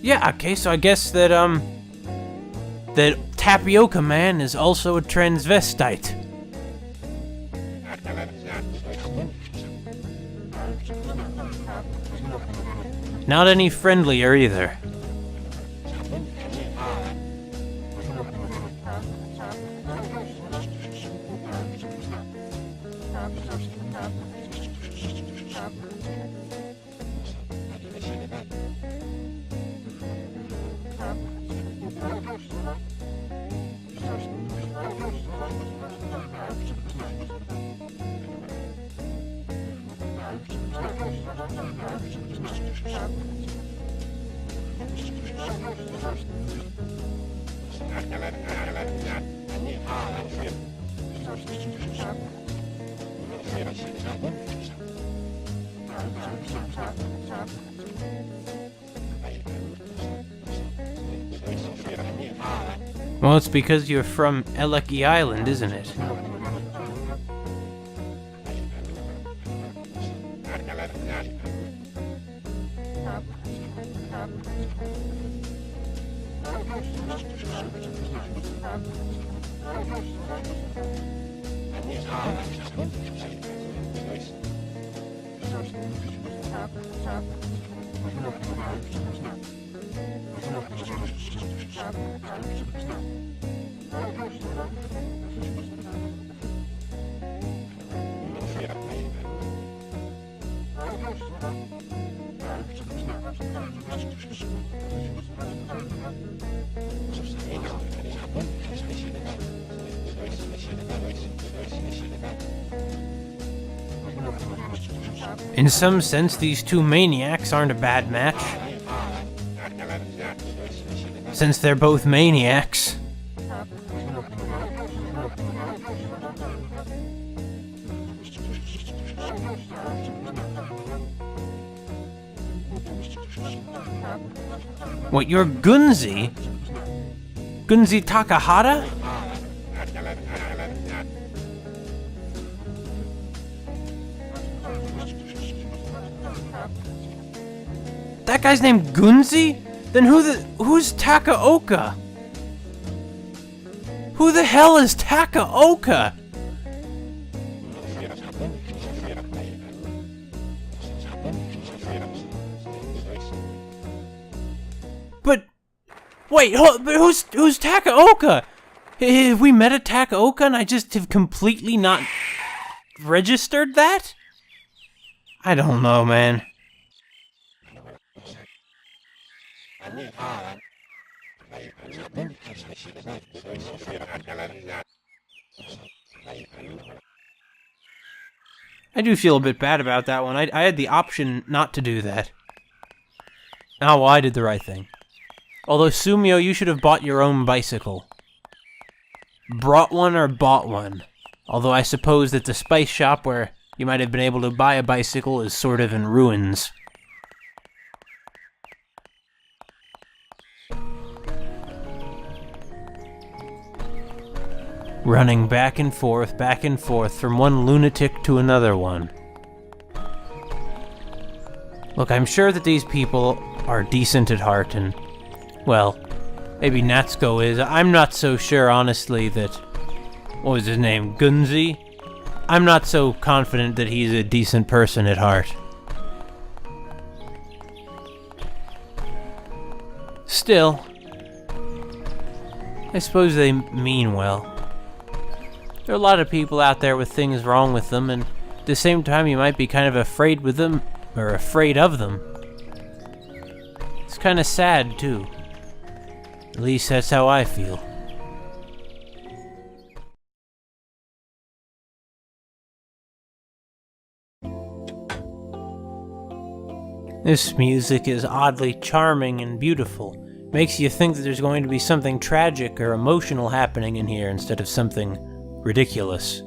Yeah, okay, so I guess that, that Tapioca Man is also a transvestite. Not any friendlier either. Well, it's because you're from Eleki Island, isn't it? In some sense, these two maniacs aren't a bad match. Since they're both maniacs. What, you're Gunzi? Gunzi Takahata? That guy's named Gunzi? Then who's Takaoka? Who the hell is Takaoka? But wait, who's Takaoka? Have we met a Takaoka and I just have completely not registered that? I don't know, man. I do feel a bit bad about that one. I had the option not to do that. Oh, well, I did the right thing. Although, Sumio, you should have bought your own bicycle. Brought one or bought one. Although I suppose that the spice shop where you might have been able to buy a bicycle is sort of in ruins. running back and forth from one lunatic to another one. Look, I'm sure that these people are decent at heart and, well, maybe Natsuko is. I'm not so sure, honestly, that... What was his name? Gunzi? I'm not so confident that he's a decent person at heart. Still, I suppose they mean well. There are a lot of people out there with things wrong with them, and at the same time you might be kind of afraid with them, or afraid of them. It's kind of sad, too. At least that's how I feel. This music is oddly charming and beautiful. Makes you think that there's going to be something tragic or emotional happening in here instead of something ridiculous.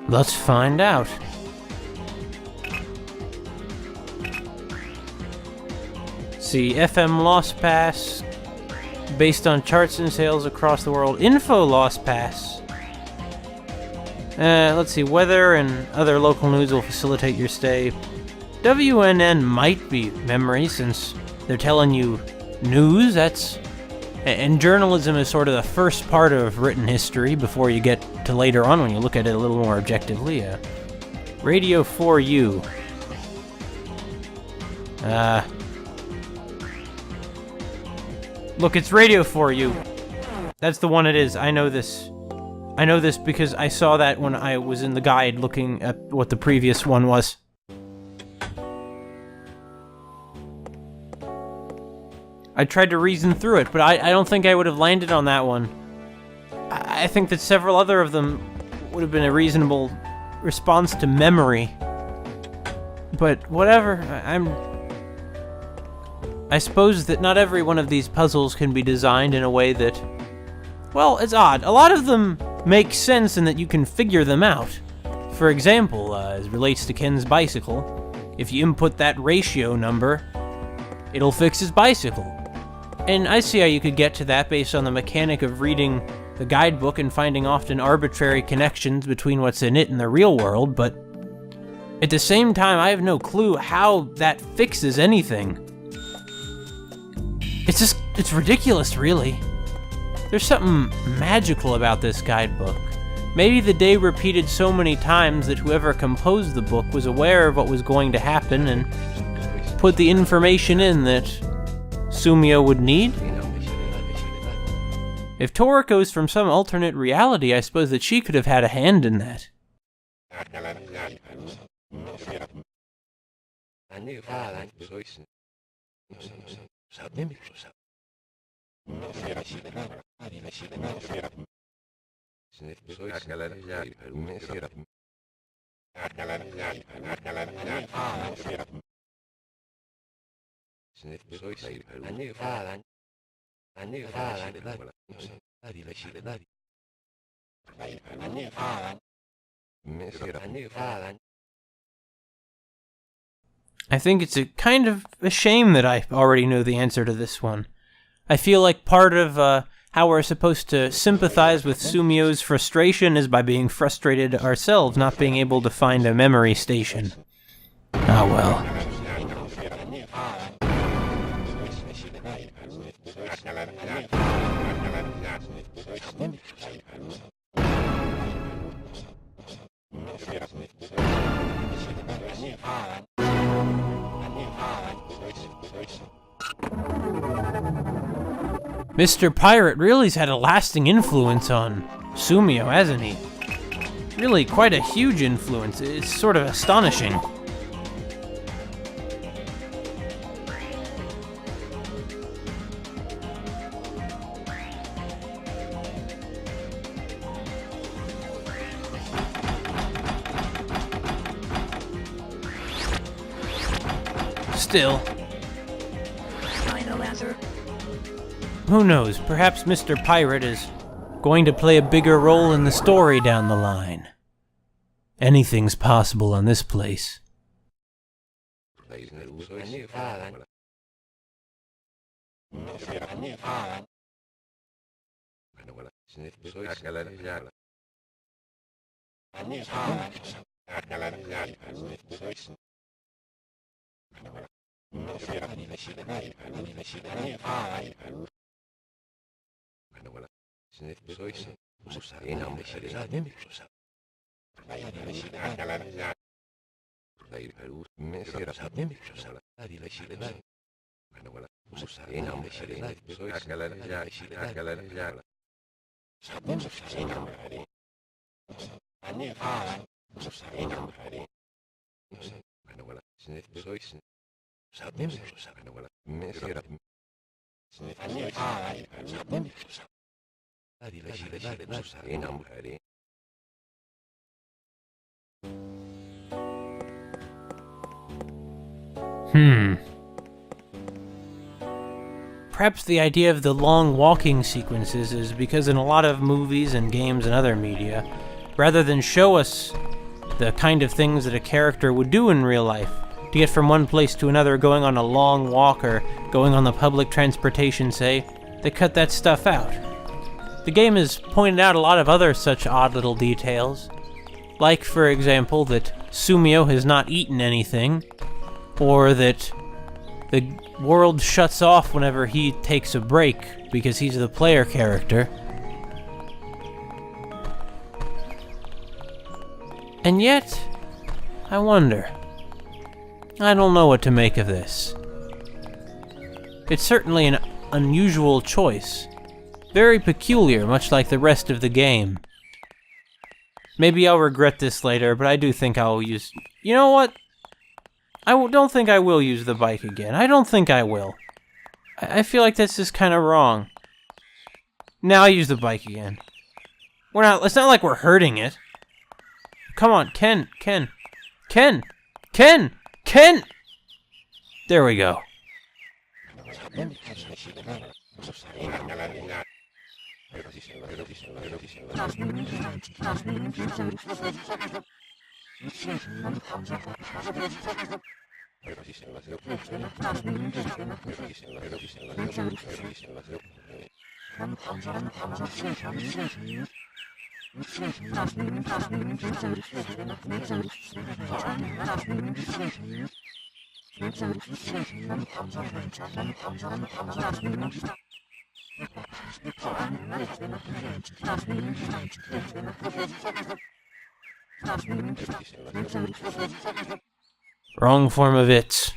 Let's find out. See, FM Lost Pass, based on charts and sales across the world. Info Lost Pass. Let's see, weather and other local news will facilitate your stay. WNN might be memory, since they're telling you news. And journalism is sort of the first part of written history before you get to later on when you look at it a little more objectively. Radio 4U. Look, it's Radio 4U. That's the one it is. I know this. I know this because I saw that when I was in the guide looking at what the previous one was. I tried to reason through it, but I don't think I would have landed on that one. I think that several other of them would have been a reasonable response to memory. But whatever, I suppose that not every one of these puzzles can be designed in a way that... Well, it's odd. A lot of them make sense in that you can figure them out. For example, as relates to Ken's bicycle, if you input that ratio number, it'll fix his bicycle. And I see how you could get to that based on the mechanic of reading the guidebook and finding often arbitrary connections between what's in it and the real world, but at the same time, I have no clue how that fixes anything. It's ridiculous, really. There's something magical about this guidebook. Maybe the day repeated so many times that whoever composed the book was aware of what was going to happen and put the information in that Sumio would need? If Toriko's from some alternate reality, I suppose that she could have had a hand in that. I think it's a kind of a shame that I already know the answer to this one. I feel like part of how we're supposed to sympathize with Sumio's frustration is by being frustrated ourselves, not being able to find a memory station. Ah, well. Mr. Pirate really's had a lasting influence on Sumio, hasn't he? Really quite a huge influence. It's sort of astonishing. Still, who knows, perhaps Mr. Pirate is going to play a bigger role in the story down the line. Anything's possible on this place. Perhaps the idea of the long walking sequences is because in a lot of movies and games and other media, rather than show us the kind of things that a character would do in real life, to get from one place to another going on a long walk or going on the public transportation, say, they cut that stuff out. The game has pointed out a lot of other such odd little details, like, for example, that Sumio has not eaten anything, or that the world shuts off whenever he takes a break because he's the player character. And yet, I wonder. I don't know what to make of this. It's certainly an unusual choice. Very peculiar, much like the rest of the game. Maybe I'll regret this later, but I do think I'll use... You know what? Don't think I will use the bike again. I don't think I will. I feel like that's just kind of wrong. Now I'll use the bike again. It's not like we're hurting it. Come on, Ken! There we go. Wrong form of it.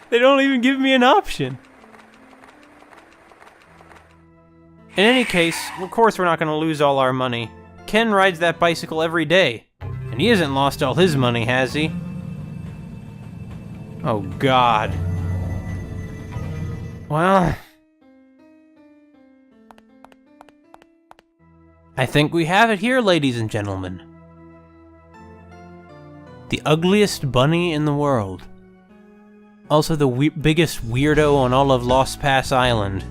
They don't even give me an option. In any case, of course we're not going to lose all our money. Ken rides that bicycle every day, and he hasn't lost all his money, has he? Oh, God. Well... I think we have it here, ladies and gentlemen. The ugliest bunny in the world. Also the biggest weirdo on all of Lost Pass Island.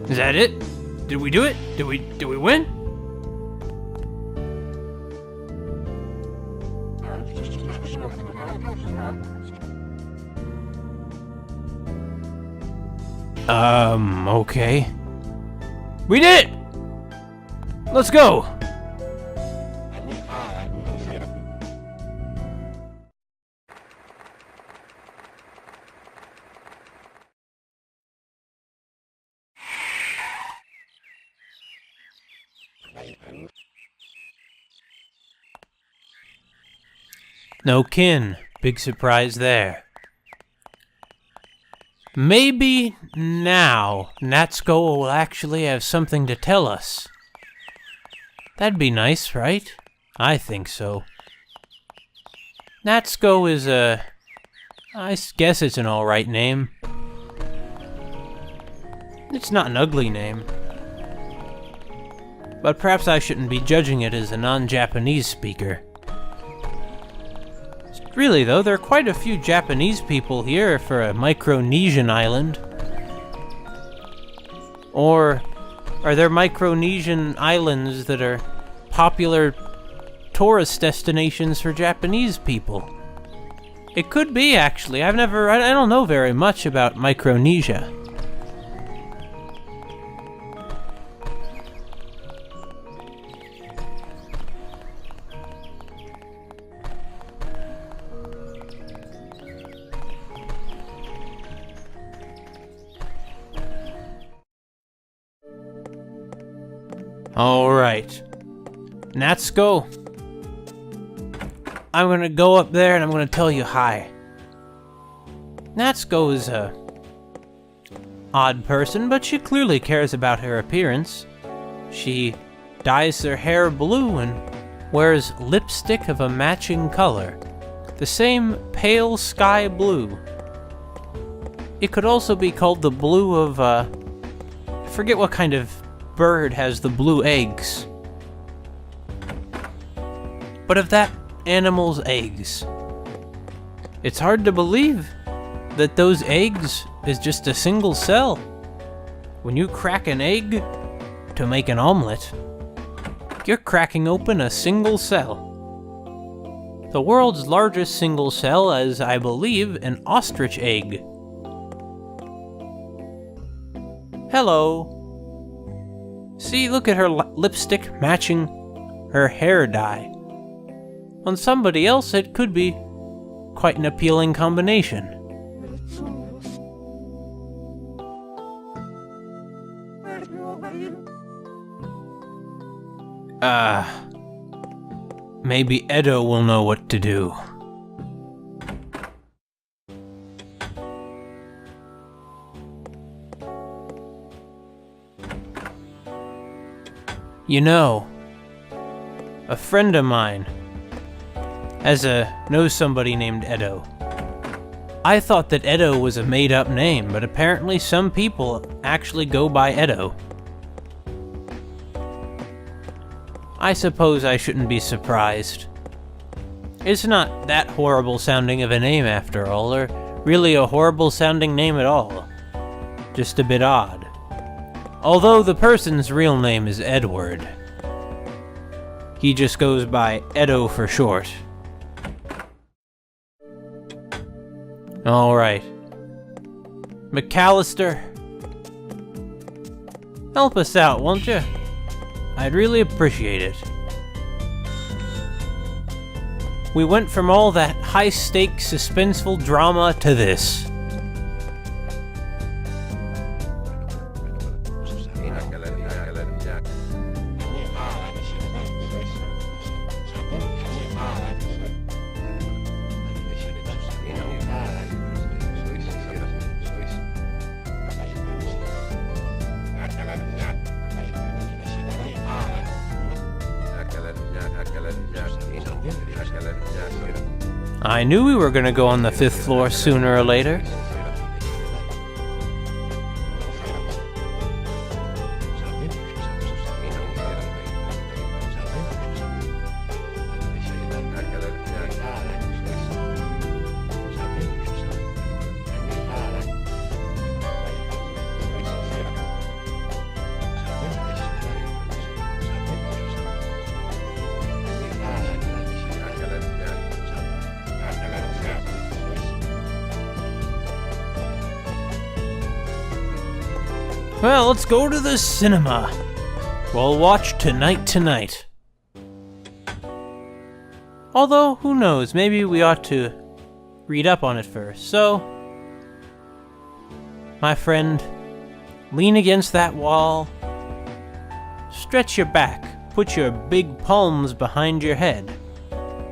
Is that it? Did we do it? Did we win? Okay. We did it! Let's go! No kin. Big surprise there. Maybe now Natsuko will actually have something to tell us. That'd be nice, right? I think so. Natsuko is I guess it's an alright name. It's not an ugly name. But perhaps I shouldn't be judging it as a non-Japanese speaker. Really though, there are quite a few Japanese people here for a Micronesian island. Or are there Micronesian islands that are popular tourist destinations for Japanese people? It could be, actually. I don't know very much about Micronesia. Alright. Natsuko. I'm gonna go up there and I'm gonna tell you hi. Natsuko is a odd person, but she clearly cares about her appearance. She dyes her hair blue and wears lipstick of a matching color. The same pale sky blue. It could also be called the blue of, I forget what kind of bird has the blue eggs. But of that animal's eggs. It's hard to believe that those eggs is just a single cell. When you crack an egg to make an omelet, you're cracking open a single cell. The world's largest single cell is, I believe, an ostrich egg. Hello. See, look at her lipstick matching her hair dye. On somebody else, it could be quite an appealing combination. Maybe Edo will know what to do. You know, a friend of mine knows somebody named Edo. I thought that Edo was a made-up name, but apparently some people actually go by Edo. I suppose I shouldn't be surprised. It's not that horrible sounding of a name after all, or really a horrible sounding name at all. Just a bit odd. Although the person's real name is Edward. He just goes by Edo for short. Alright. McAllister, help us out, won't you? I'd really appreciate it. We went from all that high-stakes, suspenseful drama to this. I knew we were gonna go on the 5th floor sooner or later. Well, let's go to the cinema. We'll watch Tonight. Although, who knows, maybe we ought to read up on it first. So, my friend, lean against that wall, stretch your back, put your big palms behind your head.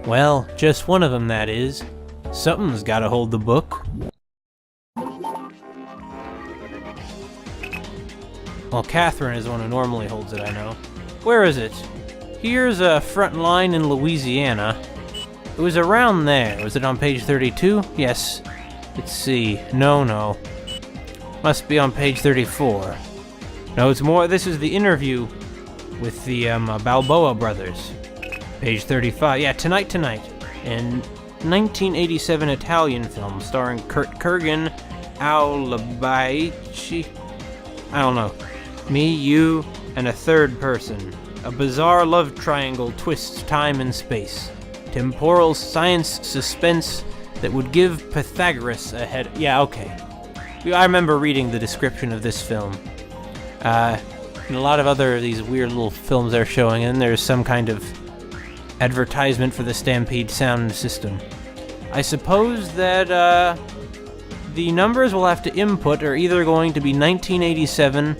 Well, just one of them, that is. Something's gotta hold the book. Well, Catherine is the one who normally holds it, I know. Where is it? Here's a front line in Louisiana. It was around there. Was it on page 32? Yes. Let's see. No. Must be on page 34. No, it's more. This is the interview with the Balboa brothers. Page 35. Yeah, Tonight. An 1987 Italian film starring Kurt Kurgan, Al Labaici. I don't know. Me, you, and a third person. A bizarre love triangle twists time and space. Temporal science suspense that would give Pythagoras a head... Yeah, okay. I remember reading the description of this film. And a lot of other these weird little films they're showing, and there's some kind of advertisement for the Stampede sound system. I suppose that, the numbers we'll have to input are either going to be 1987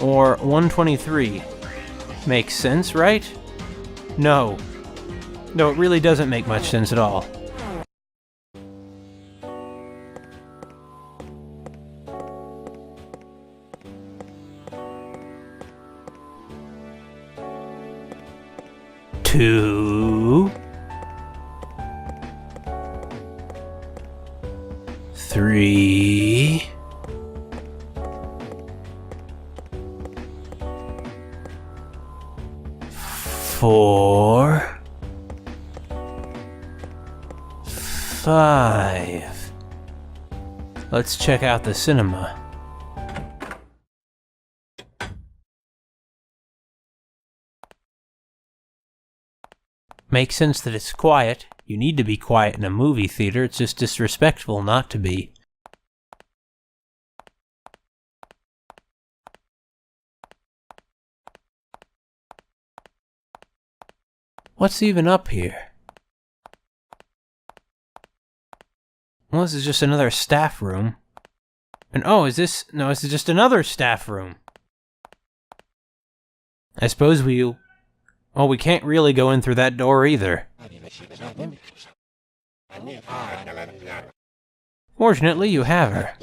or 123. Makes sense, right? No, it really doesn't make much sense at all. Two, 3, 4, 5. Let's check out the cinema. Makes sense that it's quiet. You need to be quiet in a movie theater. It's just disrespectful not to be. What's even up here? Well, this is just another staff room. And oh, is this... No, this is just another staff room. I suppose we... Oh, we can't really go in through that door either. Fortunately, you have her.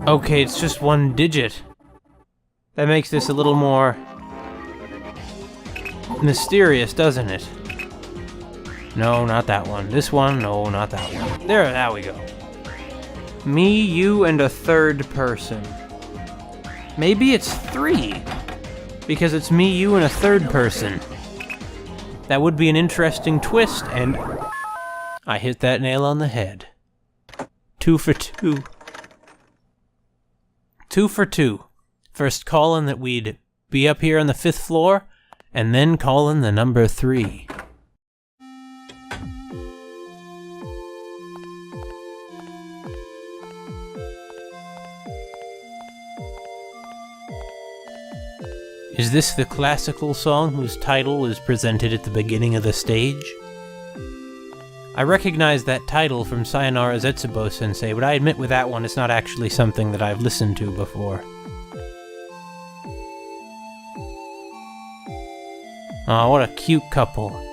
Okay, it's just one digit. That makes this a little more mysterious, doesn't it? No, not that one. This one? No, not that one. There we go. Me, you, and a third person. Maybe it's 3. Because it's me, you, and a third person. That would be an interesting twist, and I hit that nail on the head. 2 for 2. 2 for 2. First calling that we'd be up here on the 5th floor, and then calling the number 3. Is Is this the classical song whose title is presented at the beginning of the stage? I recognize that title from Sayonara Zetsubo Sensei, but I admit with that one it's not actually something that I've listened to before. Aw, what a cute couple.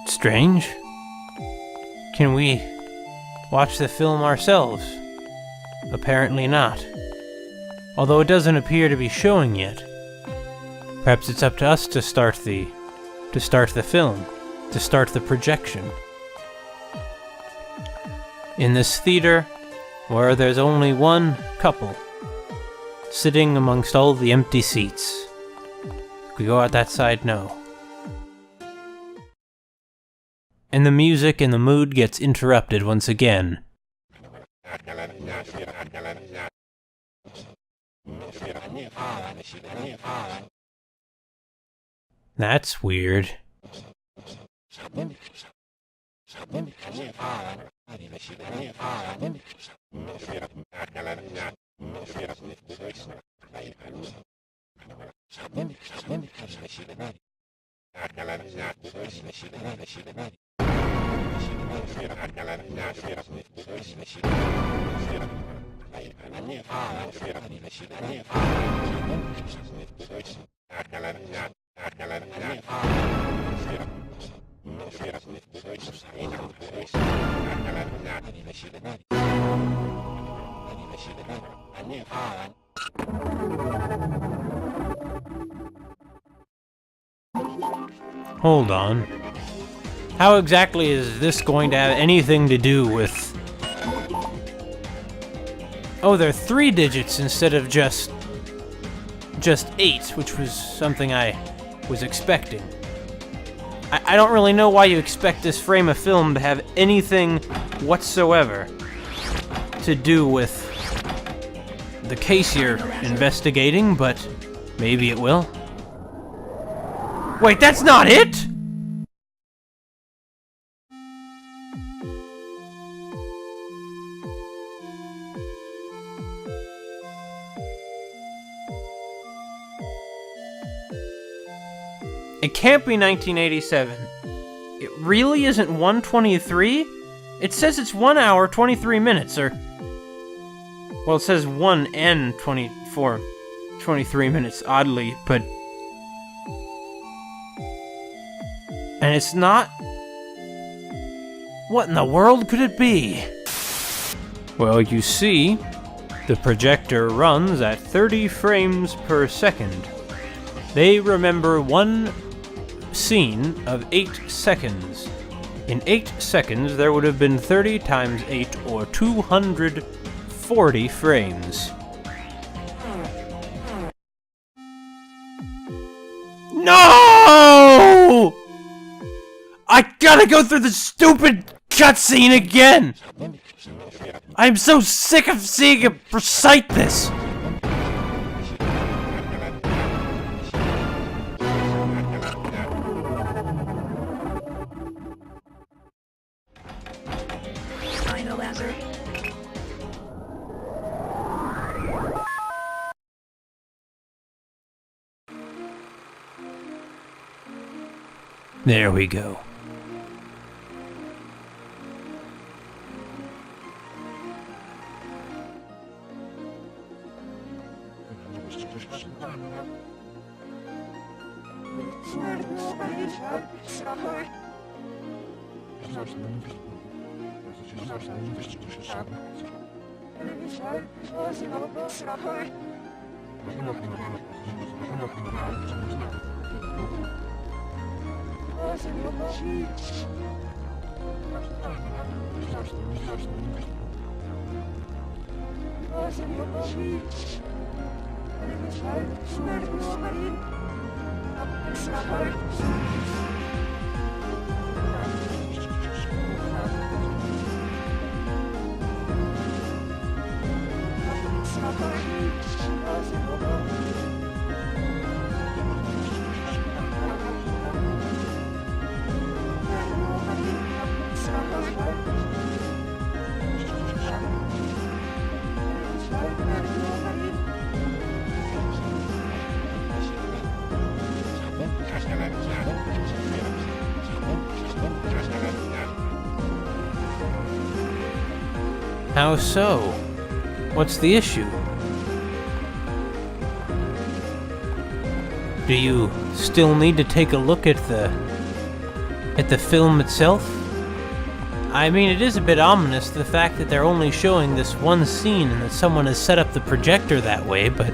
Strange. Can we watch the film ourselves? Apparently not. Although it doesn't appear to be showing yet. Perhaps it's up to us to start the film, to start the projection. In this theater, where there's only one couple, sitting amongst all the empty seats. If we go out that side, no. And the music and the mood gets interrupted once again. That's weird. Hold on. How exactly is this going to have anything to do with... Oh, they're 3 digits instead of just 8, which was something I was expecting. I don't really know why you expect this frame of film to have anything whatsoever to do with the case you're investigating, but maybe it will. Wait, that's not it?! It can't be 1987. It really isn't 1:23? It says it's 1 hour, 23 minutes, or... Well, it says 1 and 23 minutes, oddly, but... And it's not... What in the world could it be? Well, you see, the projector runs at 30 frames per second. They remember one scene of 8 seconds. In 8 seconds, there would have been 30 times 8, or 240 frames. No! I gotta go through the stupid cutscene again! I'm so sick of seeing it recite this! There we go. How so? What's the issue? Do you still need to take a look at the film itself? I mean, it is a bit ominous, the fact that they're only showing this one scene and that someone has set up the projector that way, but...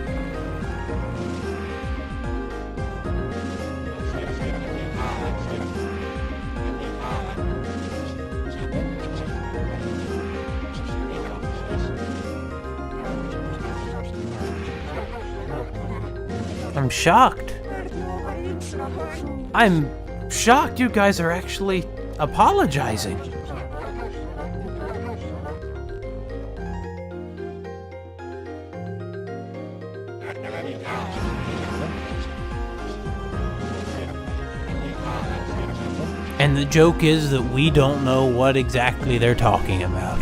I'm shocked. I'm shocked you guys are actually apologizing. And the joke is that we don't know what exactly they're talking about.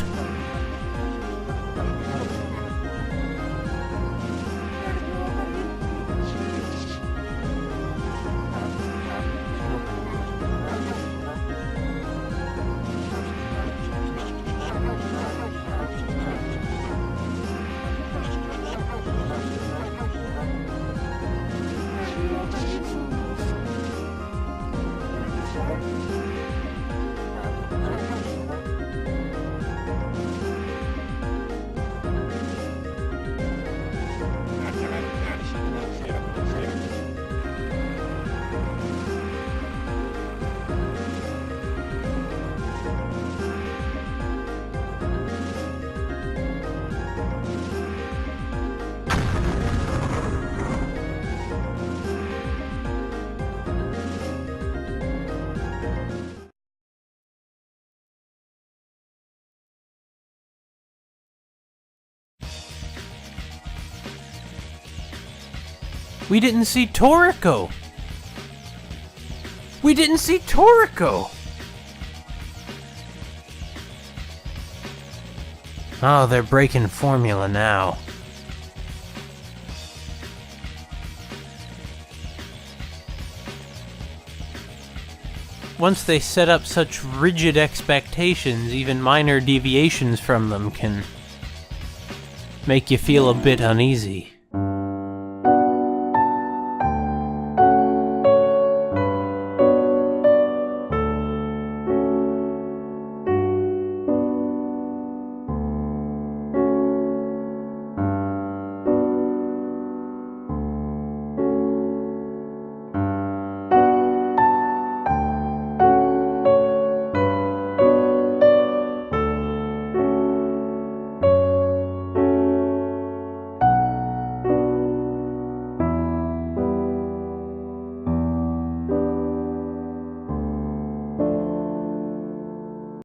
We didn't see Toriko! We didn't see Toriko! Oh, they're breaking formula now. Once they set up such rigid expectations, even minor deviations from them can make you feel a bit uneasy.